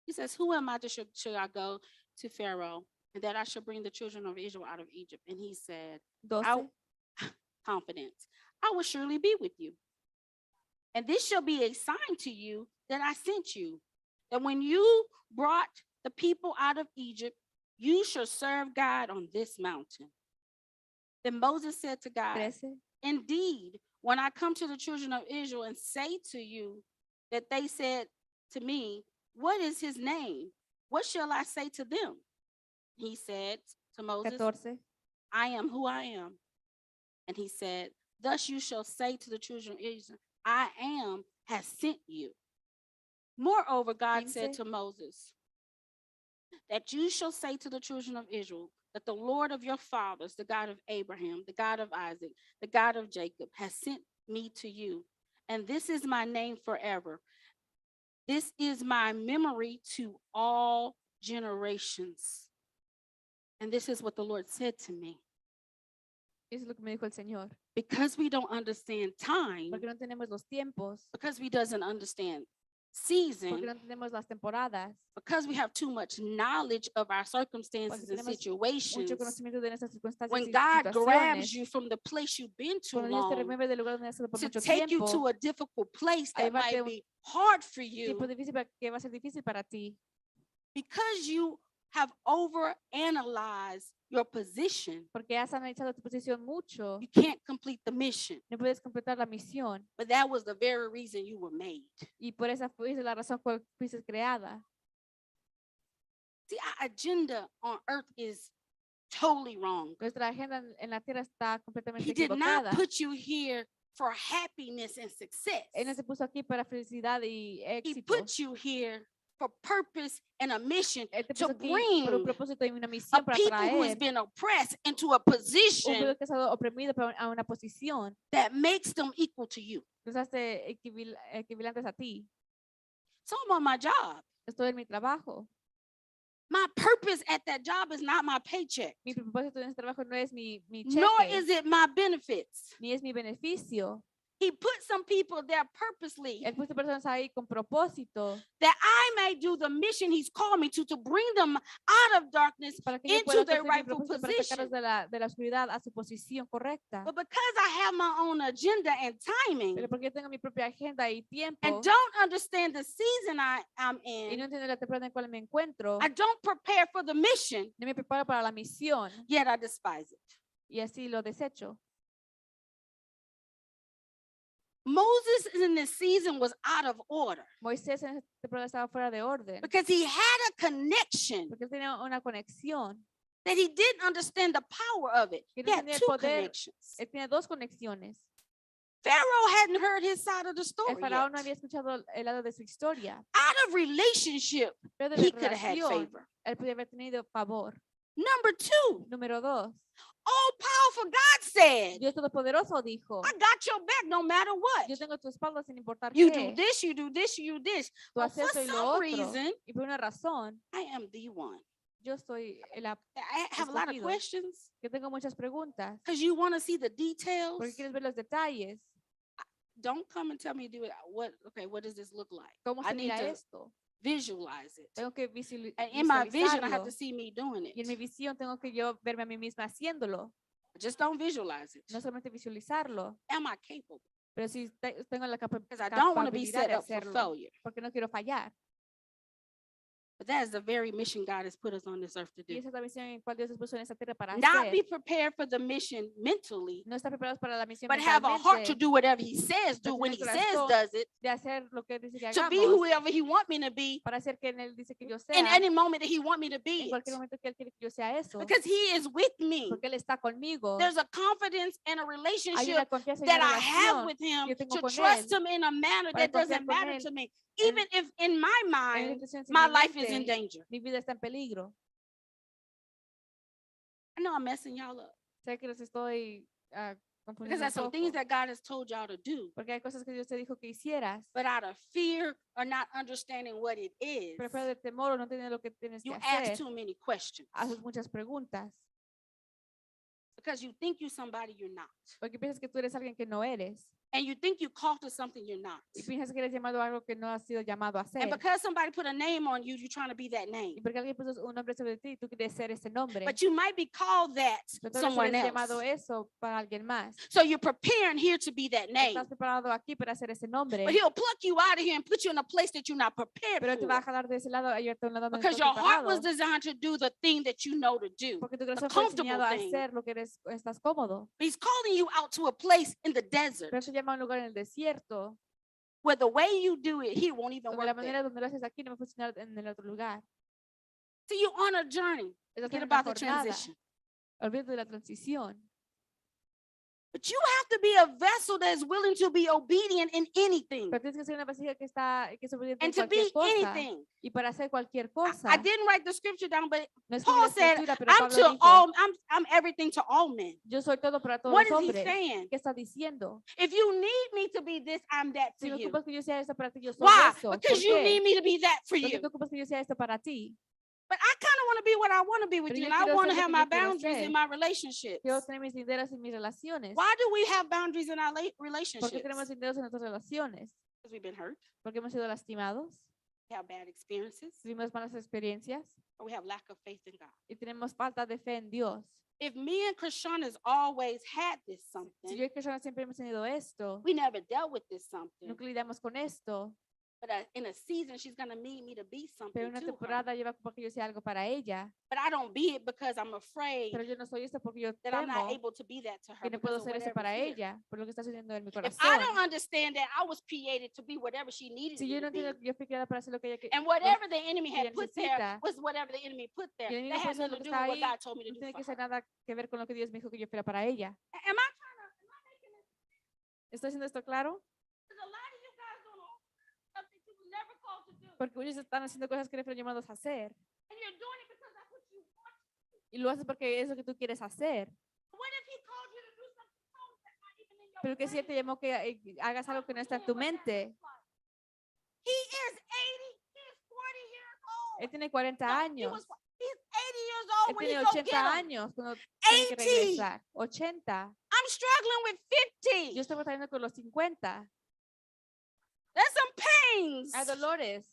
He says, who am I to should I go to Pharaoh and that I should bring the children of Israel out of Egypt? And he said, 12. confidence, I will surely be with you. And this shall be a sign to you that I sent you, that when you brought the people out of Egypt, you shall serve God on this mountain. Then Moses said to God, 13. indeed, when I come to the children of Israel and say to you that they said to me, what is his name? What shall I say to them? He said to Moses, 14. I am who I am. And he said, thus you shall say to the children of Israel, I am has sent you. Moreover, God said 15. to Moses, that you shall say to the children of Israel, that the Lord of your fathers, the God of Abraham, the God of Isaac, the God of Jacob, has sent me to you. And this is my name forever. This is my memory to all generations. And this is what the Lord said to me. Eso es lo que me dijo el Señor. Because we don't understand time, Porque no tenemos los tiempos, because we doesn't understand porque season, no tenemos las temporadas, because we have too much knowledge of our circumstances and tenemos situations. mucho conocimiento de nuestras circunstancias When y God grabs situaciones. you from the place you've been too Cuando Dios te long remueve del lugar donde has estado por to mucho take you tiempo, to a difficult place a that llevarte might a un be hard for tiempo you difícil que va a ser difícil para ti, because you have overanalyzed your position. porque has analizado tu posición mucho, You can't complete the mission, no puedes completar la misión, but that was the very reason you were made. y por esa fue la razón por la que fuiste creada. See, our agenda on earth is totally wrong. Nuestra agenda en la tierra está completamente He did not equivocada. put you here for happiness and success. Él no se puso aquí para felicidad y He éxito. put you here for purpose and a mission Él te to puso aquí por un bring propósito y una a misión para people who has traer been oppressed into a un position pueblo que ha estado oprimido a una posición that makes them equal to you. que los hace equivalentes a ti. So I'm on my job. Estoy en mi trabajo. My purpose at that job is not my paycheck, Mi propósito en ese trabajo no es mi nor cheque, is it my benefits. ni es mi beneficio. He put some people there purposely Él puso personas ahí con propósito that I may do the mission he's called me to bring them out of darkness para que yo into pueda their cumplir mi rightful propósito para position. sacarlos de la oscuridad a su posición correcta. But because I have my own agenda and timing Pero porque yo tengo mi propia agenda y tiempo and don't understand the season I'm y no in, entiendo la temporada en la cual me encuentro, I don't prepare for the mission, no me preparo para la misión yet I despise it. y así lo desecho. Moses in this season was out of order Moisés en esta temporada estaba fuera de orden because he had a connection porque él tenía una conexión. that he didn't understand the power of it. Que He no had tenía el two poder. connections. Él tiene dos conexiones. Pharaoh hadn't heard his side of the El story faraón no yet. había escuchado el lado de su historia. Out of relationship, Pero de he la could have had relación, favor. él podía haber tenido favor. Number two, Número 2, all powerful God said, Dios Todopoderoso dijo, I got your back no matter what. yo tengo tu espalda sin importar You do qué. this, you do this, you do this. Tú But haces for esto y lo some otro. reason, Y por una razón, I am the one. yo soy I have a lot of Escogido. questions que tengo muchas preguntas. because you want to see the details. Porque quieres ver los detalles. Don't come and tell me to do it. What does this look like? ¿Cómo I se need mira to esto? visualize it. Tengo que And in my vision, I have visualizarlo. to see me doing Y en mi it. visión tengo que yo verme a mí misma haciéndolo. Just don't visualize it. No solamente visualizarlo, Am I capable? pero sí tengo la Because I don't want to be capacidad set de up for hacerlo. failure. Porque no quiero fallar. But that is the very mission God has put us on this earth to Y do. esa es la misión en cual Dios nos puso en esta tierra para Not hacer. be prepared for the mission mentally, No estar preparados para la misión but have a heart to mentalmente, do whatever he says, do Pero when he tener says corazón does it, de hacer lo que Él dice que to be hagamos, whoever he want me to be para hacer que Él dice que yo in sea, any moment that he want me to en be it. cualquier momento que Él quiere que yo sea eso, Because he is with me. porque Él está conmigo. There's a confidence and a Hay relationship una confianza y that una I have relación with him yo tengo to con trust él him in a manner para that doesn't confiar con matter él to me. en- Even if in my en la mind, intención en my mi life is in mente, danger. mi vida está en peligro. I know I'm messing y'all up Sé que los estoy because confundiendo un there's some things poco, that God has told y'all to do, porque hay cosas que Dios te dijo que hicieras, but out of fear or not understanding what it is, pero fuera de temor o no tienes lo que tienes que you ask hacer, too many questions haces muchas preguntas, because you think you're somebody you're not. porque piensas que tú eres alguien que no eres, And you think you're called to something you're not. y piensas que eres llamado a algo que no has sido llamado a And hacer. because somebody put a name on you, you're trying to be that name. Y porque alguien puso un nombre sobre ti, tú quieres ser ese nombre. But you might be called that Pero tal vez someone eres llamado else. eso para alguien más. So you're preparing here to be that name. Estás preparado aquí para hacer ese nombre, But he'll pluck you out of here and put you in a place that you're not prepared pero te va a for. jalar de ese lado y llevarte a un lado donde no Because estás your heart was preparado. designed to do the thing that you know to do. Porque tu corazón fue comfortable diseñado a thing. hacer lo que estás cómodo. But he's calling you out to a place in the desert Pero eso llama a un lugar en el desierto, where the way you do it here won't even donde la work there. manera donde lo haces aquí no va a funcionar en el otro lugar. So you're on a journey. Estás Forget en una about the jornada. transition. Olvídate de la transición. But you have to be a vessel that is willing to be obedient in anything Pero tienes que ser una vasija que es obediente en and to be cualquier cosa. anything. Y para hacer cualquier cosa. I didn't write the scripture down, but No escribí Paul la said, escritura, pero I'm Pablo to dijo, all, I'm everything to all men. yo soy todo para todos What los is he hombres. saying? ¿Qué está diciendo? If you need me to be this, I'm that Si for me you. ocupas que yo sea esto para ti, yo soy Why? eso. ¿Por Because you qué? need me to be that for Porque you. tú ocupas que yo sea esto para ti. But I kind of want to be what I want to be with Pero you, yo and I quiero want to ser lo have que my yo quiero boundaries ser. in my relationships. Quiero tener mis linderos en mis relaciones. Why do we have boundaries in our ¿Por qué relationships? tenemos linderos en nuestras relaciones? Because we've been hurt, Porque hemos sido lastimados, we have bad experiences, tuvimos malas experiencias or we have lack of faith in God. y tenemos falta de fe en Dios. If me and Krishna has always had this Si something, yo y Krishna siempre hemos tenido esto, we never dealt with this something. nunca lidiamos con esto, But in a season, she's going to need me to be pero something una to her. temporada lleva como que yo sea algo para ella, But I don't be it because I'm afraid pero yo no soy esto porque yo that I'm not temo able to be that to her. que no because puedo of ser eso whatever's para here. ella, por lo que está sucediendo en mi If I corazón. don't understand that I was created to be whatever she needed Si me yo no to be, entiendo que yo fui creada para hacer lo que ella and whatever the enemy que had ella put there necesita, was whatever the enemy put there. y el That enemigo had puso lo nothing to que do está with what ahí, God told me to no do tiene for que ser her. nada que ver con lo que Dios me dijo que yo fuera para ella. Am I making it? ¿Estoy haciendo esto claro? Because a lot of you guys don't know something you were never called to do. Porque muchos están haciendo cosas que no fueron llamados a hacer And you're doing it because that's what you want. y lo haces porque es lo que tú quieres hacer. What if he called you to do something wrong that's not even in your Pero que si él te llamó que hagas algo que no está en tu mente. He is 80, he's 40 years old. Él tiene 40 No, años. he's 80 years Él old when he tiene go get 80 him. años cuando tiene que 80. regresar. 80. I'm struggling with Yo 50. estoy batallando con los 50. There's some pains Hay dolores.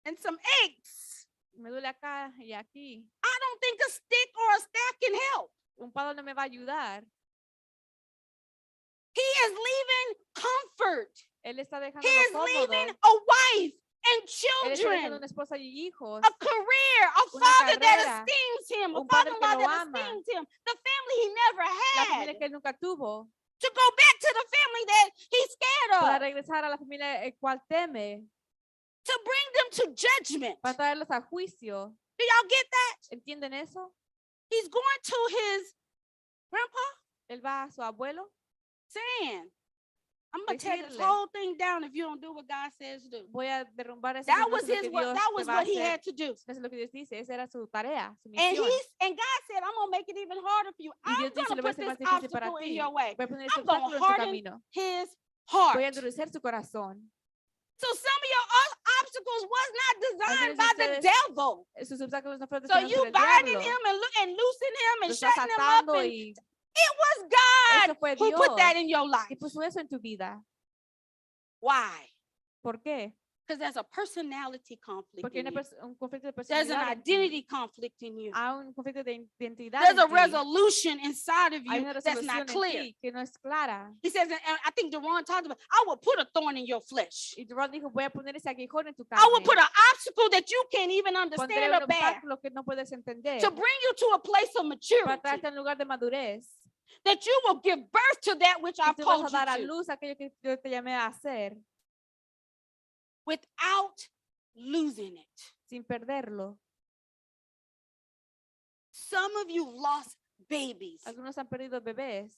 and some aches. Me duele acá y aquí. I don't think a stick or a staff can help. Un palo no me va a ayudar. He is leaving comfort. Él está dejando He lo is cómodo. leaving a wife and Él está dejando children, una esposa y hijos. a career, a Una father that carrera, esteems him, a un padre father-in-law que lo that ama. esteems him, the family he never La familia had, que él nunca tuvo. to go back to the family that he's scared Para of, regresar a la familia el cual teme. to bring them to judgment. Para traerlos a juicio. Do y'all get that? ¿Entienden eso? He's going to his grandpa Él va a su abuelo. saying, I'm going to tear this Decirle. whole thing down if you don't do what God says do. Voy a derrumbar eso. That si no was haces lo his que what Dios that te was va a what he hacer. had to do. Eso es lo que Dios dice. Esa era su tarea, su And misión. God said, I'm gonna make it even harder for you. Y I'm Dios dice, gonna lo voy a put hacer más this difícil para obstacle in ti. your way. Voy a poner este I'm gonna obstáculo en tu harden camino. his Voy a heart. endurecer su corazón. So some of your obstacles was not designed Algunos de by the ustedes- devil. Sus obstáculos no fueron So diseñados you por el binding diablo. him and loosing him Lo and estás shutting him up. atando And y it was God eso fue who put Dios that in your life. que puso eso en tu vida. Why? ¿Por qué? Because there's a personality conflict Porque hay in una you. un conflicto de There's an personalidad en ti. identity conflict in you. Hay un conflicto de identidad There's en a ti. resolution inside of Hay you una that's not resolución en clear. ti que no es clara. He says, and I think Deron talked about, I will put a thorn in your flesh. Y Ron dijo, voy a poner ese aguijón en tu I will carne. put an obstacle that you can't even Pondré understand un or bear obstáculo que no puedes entender to bring you to a place of para maturity, traerte a un lugar de madurez. that you will give birth to that which Y I've tú vas called a dar a you to luz aquello que yo te llamé a hacer without losing it. sin perderlo. Some of you lost babies, Algunos han perdido bebés,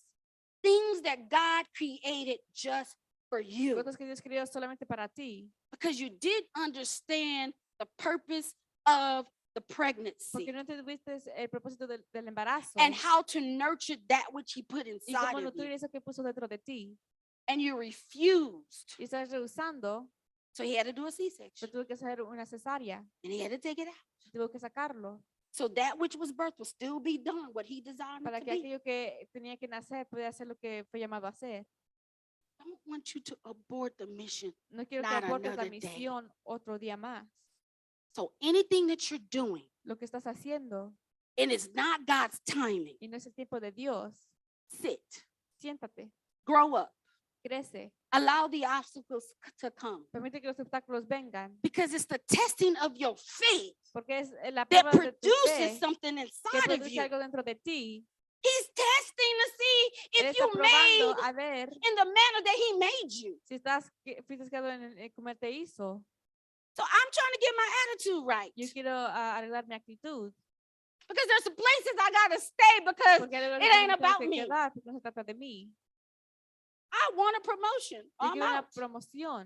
things that God created just for you, cosas que Dios creó solamente para ti, because you didn't understand the purpose of the pregnancy porque no entendiste el propósito del embarazo and how to nurture that which He put y inside cómo of nutrir you. eso que puso dentro de ti. And you refused. Y estás rehusando, So He had to do a C-section pero tuve que hacer una cesárea, and He had to take it out. tuve que sacarlo So that which was birthed will still be done, what He designed it para to que be. aquello que tenía que nacer pudiera hacer lo que fue llamado a hacer. I don't want you to abort the mission. No quiero que Not abortes la another day. misión otro día más. So anything that you're doing, Lo que estás haciendo and it's not God's timing, y no es el tiempo de Dios, sit, siéntate, grow up, crece, allow the obstacles to come. permite que los obstáculos vengan, Because it's the testing of your faith porque es la that prueba de tu produces fe something que inside of produce you. algo dentro de ti. He's testing to see Él if está you made probando a ver in the manner that He made you. si fuiste creado en como Él te hizo. So I'm trying to get my attitude right. Yo quiero arreglar mi actitud. Because there's some places I gotta stay because Porque hay lugares it donde ain't me tengo about que me. quedar, porque no se trata de mí. I want a promotion. Yo I'm quiero una out. promoción.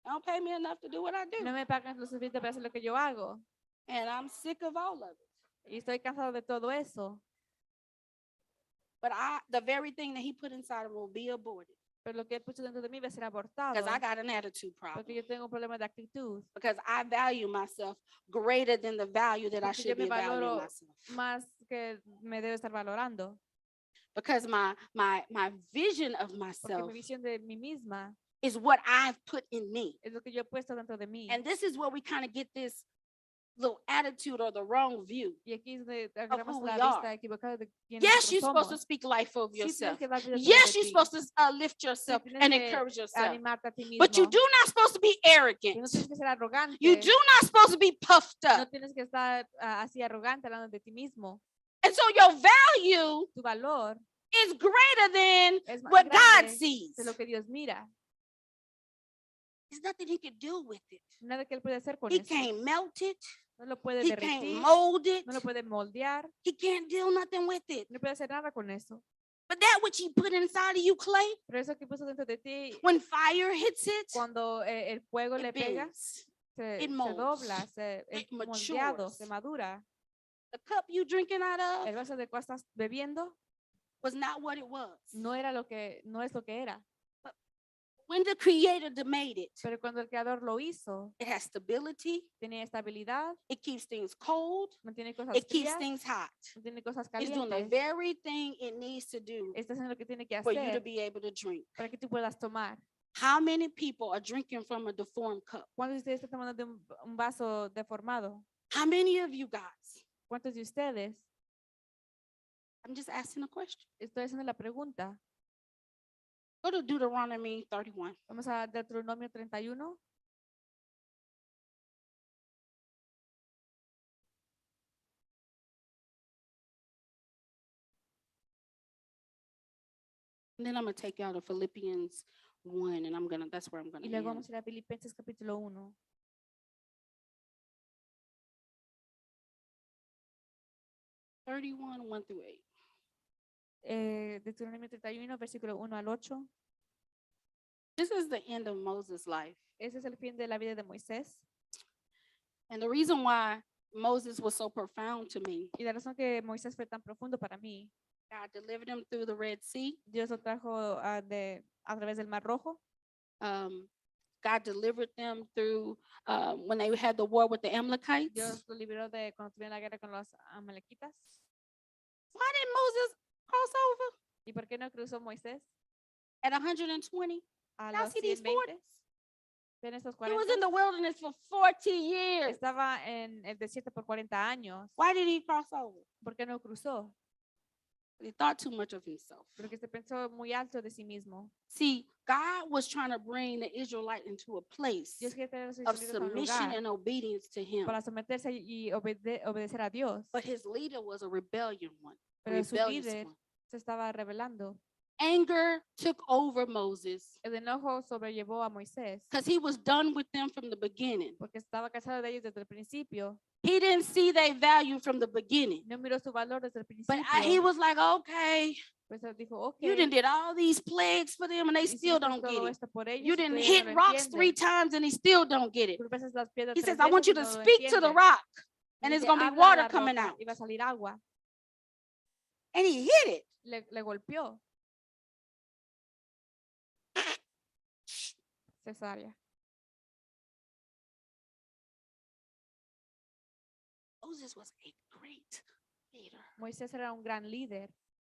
They don't pay me enough to do what I do. No me pagan lo suficiente para hacer lo que yo hago. And I'm sick of all of it. Y estoy cansado de todo eso. But the very thing that He put inside of me will be aborted. Pero lo que Él puso dentro de mí va a ser abortado. Because I got an attitude problem. Porque yo tengo un problema de actitud. Because I value myself greater than the value that I Porque yo should me be valuing valoro myself. más que me debe estar valorando. Because my vision of Porque myself mi visión de mí misma is what I've put in me. es lo que yo he puesto dentro de mí. And this is where we kind of get this little attitude or the wrong view. Y aquí es donde agarramos who la we vista are. equivocada de quién Yes, nosotros you're supposed to somos. speak life over Sí, tienes yourself. que dar vida Yes, sobre you're ti. supposed to lift yourself tienes and que encourage yourself. Animarte a ti mismo. But you do not supposed to be Y arrogant. no tienes que ser arrogante. You do not supposed to be puffed No up. tienes que estar así arrogante hablando de ti mismo. And so your value Tu valor is greater than es más what God grande sees. de lo que Dios mira. There's nothing He can do with it. Nada que Él puede hacer con He eso. can't melt it. No lo puede He can't derretir. mold it. No lo puede moldear. He can't do nothing with it. No puede hacer nada con eso. But that which He put inside of you, Clay, Pero eso que puso dentro de ti, when fire hits it, cuando el fuego le it pega, bends. se it molds, dobla, es it moldeado, matures. se madura. The cup you drinking out El of vaso de cual estás bebiendo was not what it was. no es lo que era. When the Creator made it, Pero cuando el creador lo hizo, it has stability. tiene estabilidad, It keeps things cold. mantiene cosas It keeps frías, things hot. mantiene cosas It's doing the calientes. very thing it needs to do Está haciendo lo que tiene que for you to hacer be able to drink. para que tú puedas tomar. How many people are drinking from a deformed cup? ¿Cuántos de ustedes están tomando de un vaso deformado? How many of you guys? ¿Cuántos de ustedes? I'm just asking a question. Estoy haciendo la pregunta. Go to Deuteronomy 31. Vamos a Deuteronomio 31. And then I'm going to take you out of Philippians 1 and that's where I'm going Y to luego end. vamos a ir a Filipenses capítulo 1. Thirty-one, 1 through 8. Deuteronomio 31, versículo 1 al 8. This is the end of Moses' life. Ese es el fin de la vida de Moisés. And the reason why Moses was so profound to me, Y la razón que Moisés fue tan profundo para mí, God delivered him through the Red Sea. Dios lo trajo a través del Mar Rojo. God delivered them through when they had the war with the Amalekites. Dios lo liberó de cuando tuvieron la guerra con los amalequitas. Why didn't Moses cross over ¿Y por qué no cruzó Moisés at 120? a Y'all los see these 120? En estos He was 40, in the wilderness for 40 years. estaba en el desierto por 40 años. Why did he cross over? ¿Por qué no cruzó? He thought too much of himself. Porque se pensó muy alto de sí mismo. See, God was trying to bring the Israelite into a place Dios quiere tener a los of israelitas a un submission lugar and obedience to him. para someterse y obedecer a Dios. But his leader was a rebellion one, a Pero su rebellious líder one. se estaba rebelando. Anger took over Moses El enojo sobrellevó a Moisés because he was done with them from the beginning. porque estaba cansado de ellos desde el principio. He didn't see their value from the beginning. No miró su valor desde el But principio. he was like, okay, Pues él dijo, ok, you done did all these plagues for them and they still hiciste don't get todo it. esto por ellos You y didn't todavía hit no lo rocks 3 entienden. times and he still don't get it. Golpeas las piedras He 3 says, I want you veces to y no lo speak to the entienden. rock Y and it's dice, going to be "Habla a water la coming roca out." y va a salir agua. And he hit it. Le golpeó. Cesárea. Moses was a great leader, Moisés era un gran líder,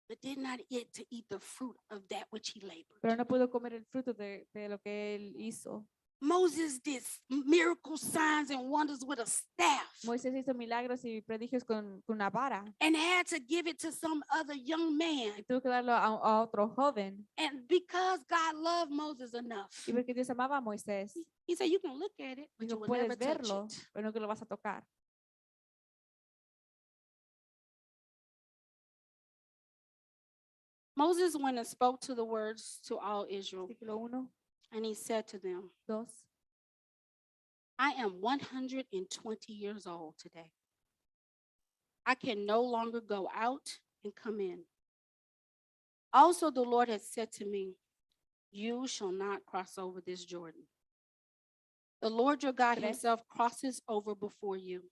but did not get to eat the fruit of that which he labored. pero no pudo comer el fruto de lo que él hizo. Moses did miracle signs and wonders with a staff Moisés hizo milagros y prodigios con una vara. and had to give it to some other young man. Y tuvo que darlo a otro joven. And because God loved Moses enough, Y porque Dios amaba a Moisés, he said, you can look at it, but you dijo, will never puedes touch verlo, it. pero no que lo vas a tocar. Moses went and spoke to the words to all Israel, Versículo 1, and he said to them, 2. I am 120 years old today. I can no longer go out and come in. Also, the Lord has said to me, you shall not cross over this Jordan. The Lord your God Tres. himself crosses over before you,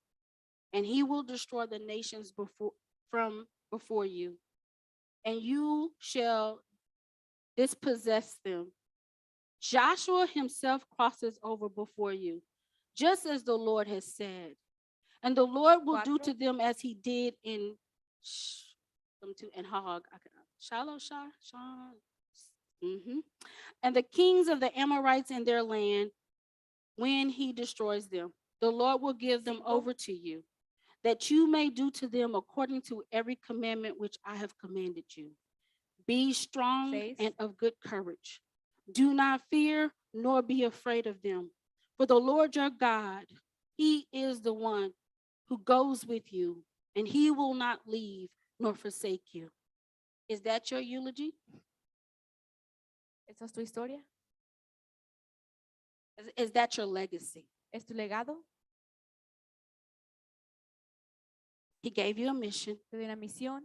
and he will destroy the nations before you, and you shall dispossess them. Joshua himself crosses over before you, just as the Lord has said. And the Lord will do to them as he did in Hog. Shiloh, and the kings of the Amorites in their land, when he destroys them, the Lord will give them over to you, that you may do to them according to every commandment which I have commanded you. Be strong 6. and of good courage. Do not fear nor be afraid of them. For the Lord your God, he is the one who goes with you, and he will not leave nor forsake you. Is that your eulogy? ¿Esa es tu historia? Is that your legacy? ¿Es tu legado? He gave you a mission. Te dio una misión,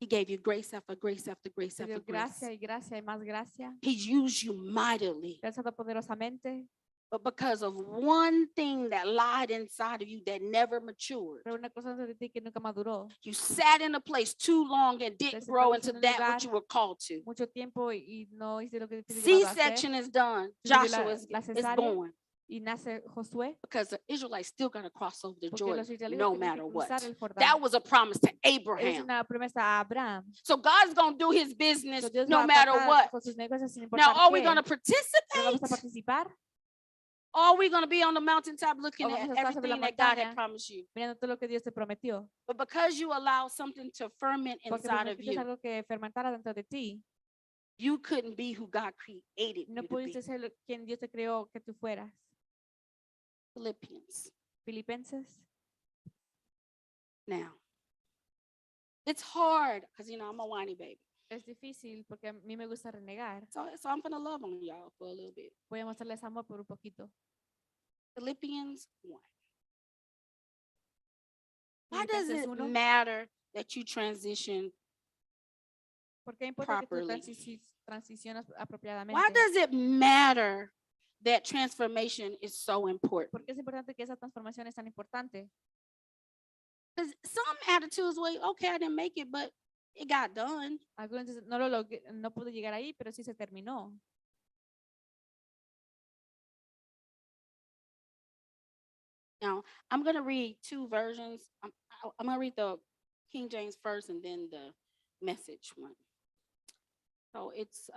He gave you grace after grace after grace te after dio grace. gracia y gracia y más gracia. He used you mightily. Te ha usado poderosamente, But because of one thing that lied inside of you that never matured, pero una cosa dentro de ti que nunca maduró. you sat in a place too long and didn't Te grow sentaste into en un that lugar which you were called to. Mucho tiempo y no hice lo que te llamado a hacer. C-section is done. Se dio Joshua la is cesárea born. Y nace Josué, Because the Israelites still got to cross over the porque Jordan los israelitas no tienen que matter what. cruzar el Jordán. That was a promise to Es Abraham. una promesa a Abraham. So God's going to do his business So Dios no va a matter tratar what. con sus negocios sin Now, importar are we qué. going to ¿Pero participate? vamos a participar? Or are we going to be on the mountaintop looking O vamos at a estar sobre la everything that God had montaña promised you? mirando todo lo que Dios te prometió? But because you allow something to ferment Porque inside of permitiste you, algo que fermentara dentro de ti. you couldn't be who God created No you to be. pudiste ser quien Dios te creó que tú fueras. Philippians. Filipenses. Now, it's hard because, I'm a whiny baby. Es difícil porque a mí me gusta renegar. So I'm going to love on y'all for a little bit. Voy a mostrarles amor por un poquito. Philippians 1. Why does Filipenses it 1. matter that you transition? ¿Por qué importa que tú properly? transicionas apropiadamente? Why does it matter that transformation is so important? ¿Por qué es importante que esa transformación es tan importante? Because some attitudes, well, okay, I didn't make it, but it got done. Algunos dicen, no pude llegar ahí, pero sí se terminó. Now, I'm going to read two versions. I'm going to read the King James first and then the Message one. So it's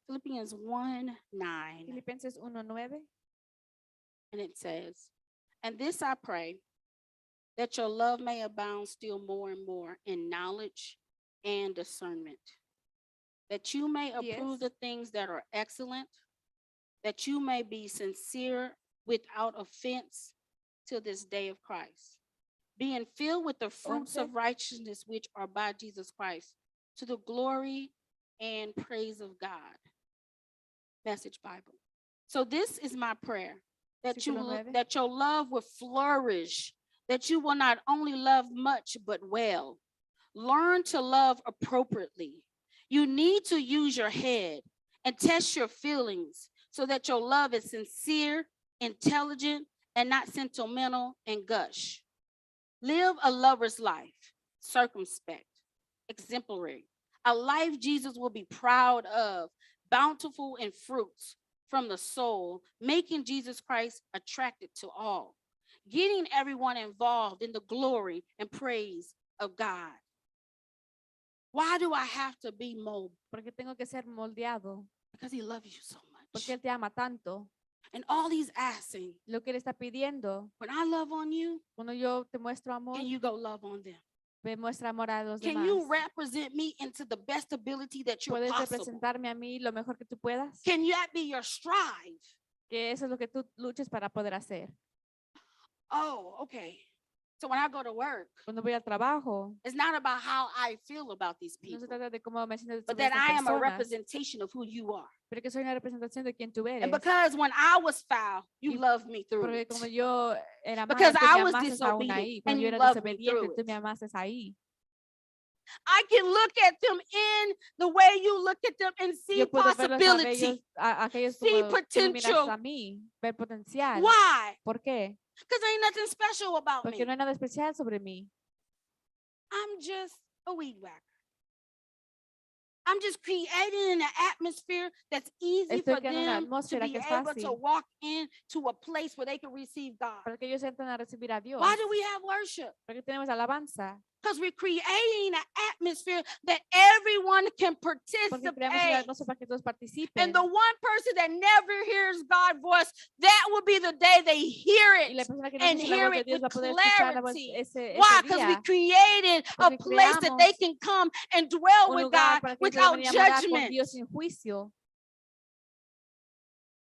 Philippians 1:9. Filipenses 1:9. And it says, and this I pray, that your love may abound still more and more in knowledge and discernment, that you may approve the things that are excellent, that you may be sincere without offense till this day of Christ, being filled with the fruits of righteousness which are by Jesus Christ, to the glory and praise of God. Message Bible. So this is my prayer, that that your love will flourish, that you will not only love much but well. Learn to love appropriately. You need to use your head and test your feelings so that your love is sincere, intelligent, and not sentimental and gush. Live a lover's life, circumspect, exemplary, a life Jesus will be proud of, bountiful in fruits from the soul, making Jesus Christ attracted to all, getting everyone involved in the glory and praise of God. Why do I have to be molded? Porque tengo que ser moldeado. Because he loves you so much. Porque él te ama tanto. And all he's asking, lo que él está pidiendo, when I love on you, cuando yo te muestro amor, can you go love on them? me muestra amor a los Can demás. you represent me into the best ability that you're ¿Puedes possible? representarme a mí lo mejor que tú puedas? Can that be your strive? Que eso es lo que tú luches para poder hacer. Oh, okay. So when I go to work, Cuando voy al trabajo, it's not about how I feel about these no people, se trata de cómo me siento but sobre that estas I am a personas, representation of who you are. pero que soy una representación de quien tú eres. And because when I was foul, you Y loved me through Porque it. como yo era mala, Because tú I me was amaste aún disobedient ahí. and Cuando yo you era loved me desobediente, through tú it. me amaste ahí. I can look at them in the way you look at them and see Yo puedo verlos possibility. a aquellos See como tú me miras potential. a mí, ver potencial. Why? ¿Por qué? Because ain't nothing special about Porque me. no hay nada especial sobre mí. I'm just a weed whacker. I'm just creating an atmosphere that's easy Estoy for creando una them to atmósfera be que es able to fácil walk into a place where they can receive God. para que ellos entren a recibir a Dios. Why do we have worship? Porque tenemos alabanza. Because we're creating an atmosphere that everyone can Porque creamos una participate. atmósfera para que todos participen. And the one person that never hears God's voice, that will be the day they hear Y la it. persona que no and escucha la hear voz de it Dios with va a poder escuchar la voz clarity. ese Why? Because we día. created a Porque place that they creamos can come and dwell Un with lugar God para que ellos without puedan venir a morar con judgment. Dios sin juicio.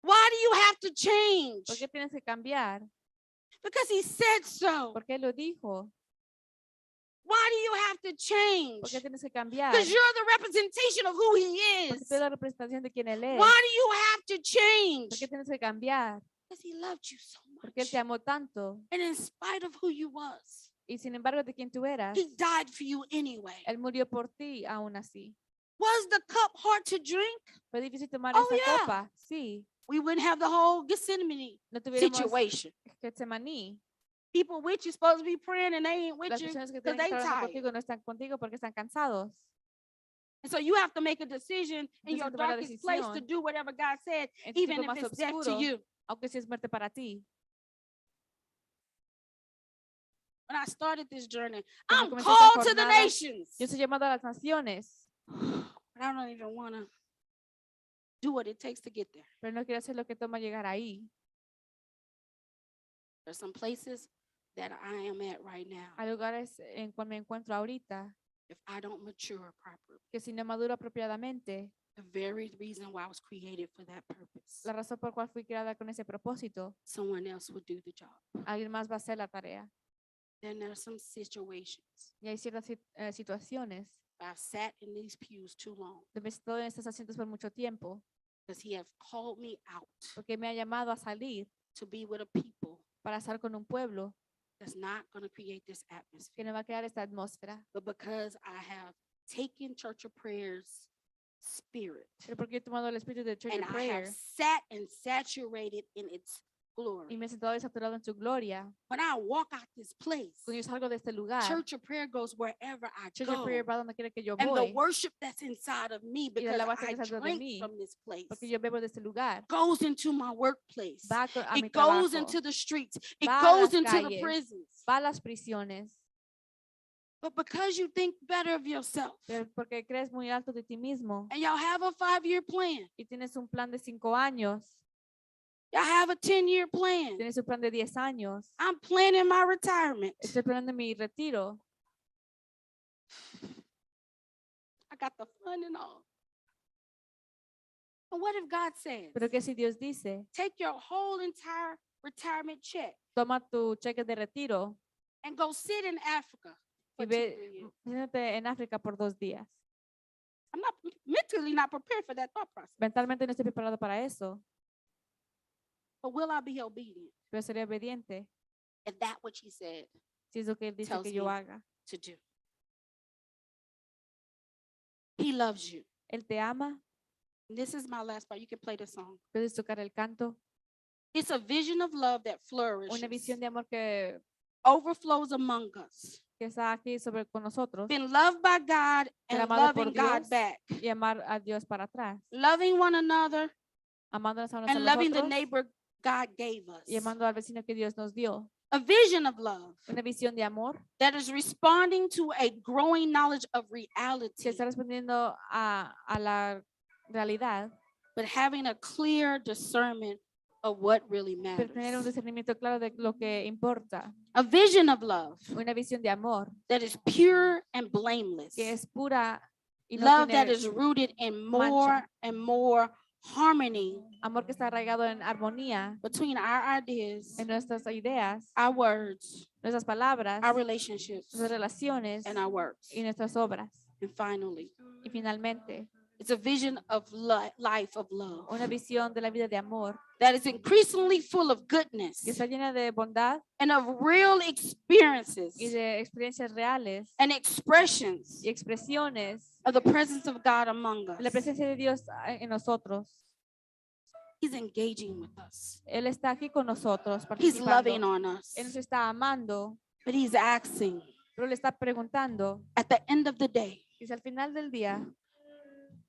Why do you have to change? ¿Por qué tienes que cambiar? Because he said so. Porque Él lo dijo. Why do you have to change? ¿Por qué tienes que cambiar? Because you're the representation of who he Porque is. tú eres la representación de quien Él es. Why do you have to ¿Por change? qué tienes que cambiar? Because he loved you so Porque Él much. te amó tanto. And in spite of who you was, Y sin embargo, de quien tú eras, he died for you anyway. Él murió por ti aún así. Was the cup hard to drink? ¿Fue difícil tomar Oh, esa yeah. copa? Sí. We wouldn't have the whole Gethsemane No tuviéramos situation. Getsemaní. People with you supposed to be praying and they ain't with Las you personas que because tienen que they estar orando tired. contigo no están contigo porque están cansados. And so you have to make a decision in Entonces your tomar la darkest place to decisión do whatever God said, en tu even tiempo if más it's death to oscuro, you. aunque si es muerte para ti. When I started this journey, Cuando I'm comencé esta called to the jornada, nations. Yo soy llamado a las naciones, But I don't even want to do what it takes to get there. pero no quiero hacer lo que toma llegar ahí. There's some places that I am at right now. Hay lugares en cual me encuentro ahorita If I don't mature properly, que si no maduro apropiadamente, the very reason why I was created for that purpose, la razón por cual fui creada con ese propósito, someone else would do the job. alguien más va a hacer la tarea. Then there's some situations Y hay ciertas situaciones I've sat in these pews too long donde he estado en estos asientos por mucho tiempo because he has called me out porque me ha llamado a salir to be with a people para estar con un pueblo that's not going to create this que atmosphere. no va a crear esta atmósfera. But because I have taken Church of Prayer's spirit Pero porque he tomado el espíritu de Church and of I Prayer have sat and saturated in its y glory. me he sentado y saturado en su gloria, When I walk out this place, cuando yo salgo de este lugar, Church of Prayer goes wherever I Church of go. Prayer va donde quiera que yo And the voy, worship that's inside of me, because alabanza que I está dentro de drink mí, from this place, porque yo bebo de este lugar, goes into my workplace. va a mi It goes trabajo, into the streets. It va a goes las into the calles, prisons. va a las prisiones, But because you think better of yourself, pero porque crees muy alto de ti mismo and y'all have a 5-year plan, y tienes un plan de 5 años, I have a 10-year plan. Tienes un plan de 10 años. I'm planning my retirement. Estoy planeando mi retiro. I got the fund and all. And what if God says, Pero que si Dios dice, take your whole entire retirement check toma tu cheque de retiro and go sit in Africa y for 2 ve, 3 years? siéntate en África por 2 días. I'm not mentally not prepared for that thought process. Mentalmente no estoy preparado para eso, But will I be obedient? pero seré obediente Is that what he said si es lo que Él dice Tells que yo me. haga. to do? He loves you. Él te ama, And this is my last part. You can play the song. puedes tocar el canto. It's a vision of love that flourishes, Una visión de amor que overflows among us. está aquí sobre con nosotros Been loved by God and amado por loving God Dios. back. y amar a Dios para atrás, Loving one another amándonos a unos a and los loving the otros neighbor God gave us. y amando al vecino que Dios nos dio. A vision of love Una visión de amor that is responding to a growing knowledge of reality, que está respondiendo a la realidad, but having a clear discernment of what really pero tener un matters. discernimiento claro de lo que importa. A vision of love Una visión de amor that is pure and blameless. que es pura y no Love that tiene is rooted in more and more harmony amor que está arraigado en armonía between our ideas, en nuestras ideas, our words, nuestras palabras, our relationships, nuestras relaciones and our works. y nuestras obras. And finally, Y finalmente, it's a vision of life of love una visión de la vida de amor that is increasingly full of que goodness está llena de bondad and of real experiences y de experiencias reales and expressions y expresiones of the presence of God among de la us. presencia de Dios en nosotros. He's engaging with us. Él está aquí con nosotros, He's loving participando. on us. Él nos está amando, But he's asking pero le está preguntando, at the end of the day, dice, al final del día,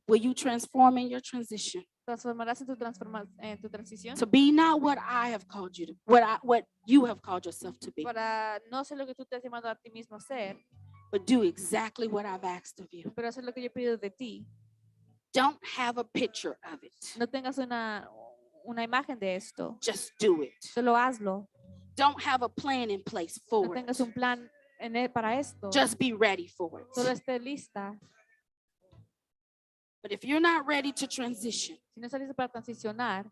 will you transform in your transition transformarás en tu transición to be not what I have called you to, what you have called yourself to be, para no ser lo que tú te has llamado a ti mismo ser, but do exactly what I've asked of you. pero hacer lo que yo he pedido de ti. Don't have a picture of it. No tengas una imagen de esto, Just do it. solo hazlo. Don't have a plan in place No for tengas it. un plan para esto, Just be ready for solo it. esté lista. But if you're not ready to transition, Si no estás listo para transicionar,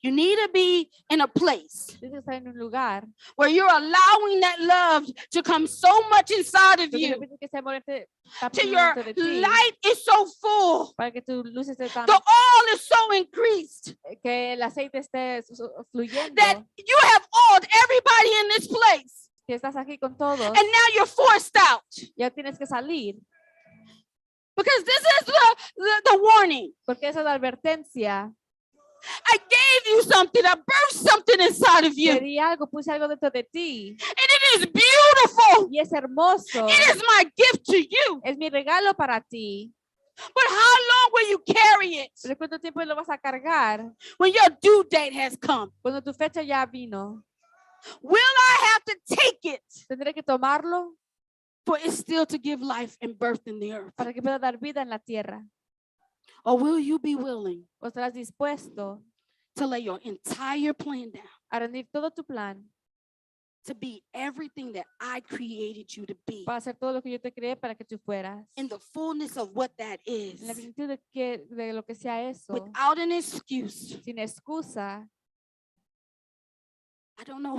you need to be in a place tienes que estar en un lugar where you're allowing that love to come so much inside of donde you permites que ese amor está till your dentro de ti, light is so full, para que tu luz esté tan, the oil is so increased que el aceite esté fluyendo, that you have awed everybody in this place. que estás aquí con todos, And now you're forced out ya tienes que salir, because this is the warning. porque esa es la advertencia. I gave you something. I birthed something inside of Te you. di algo, puse algo dentro de ti And it is beautiful. y es hermoso, It is my gift to you. es mi regalo para ti. But how long will you carry it ¿Pero cuánto tiempo lo vas a cargar when your due date has come? cuando tu fecha ya vino? Will I have to take it ¿Tendré que tomarlo for it still to give life and birth in the earth? para que pueda dar vida en la tierra? Or will you be willing ¿O estarás dispuesto to lay your entire plan down a rendir todo tu plan to be everything that I created you to be para hacer todo lo que yo te creé para que tú fueras? in the fullness of what that En la is, plenitud de lo que sea eso, without an excuse? sin excusa. I don't know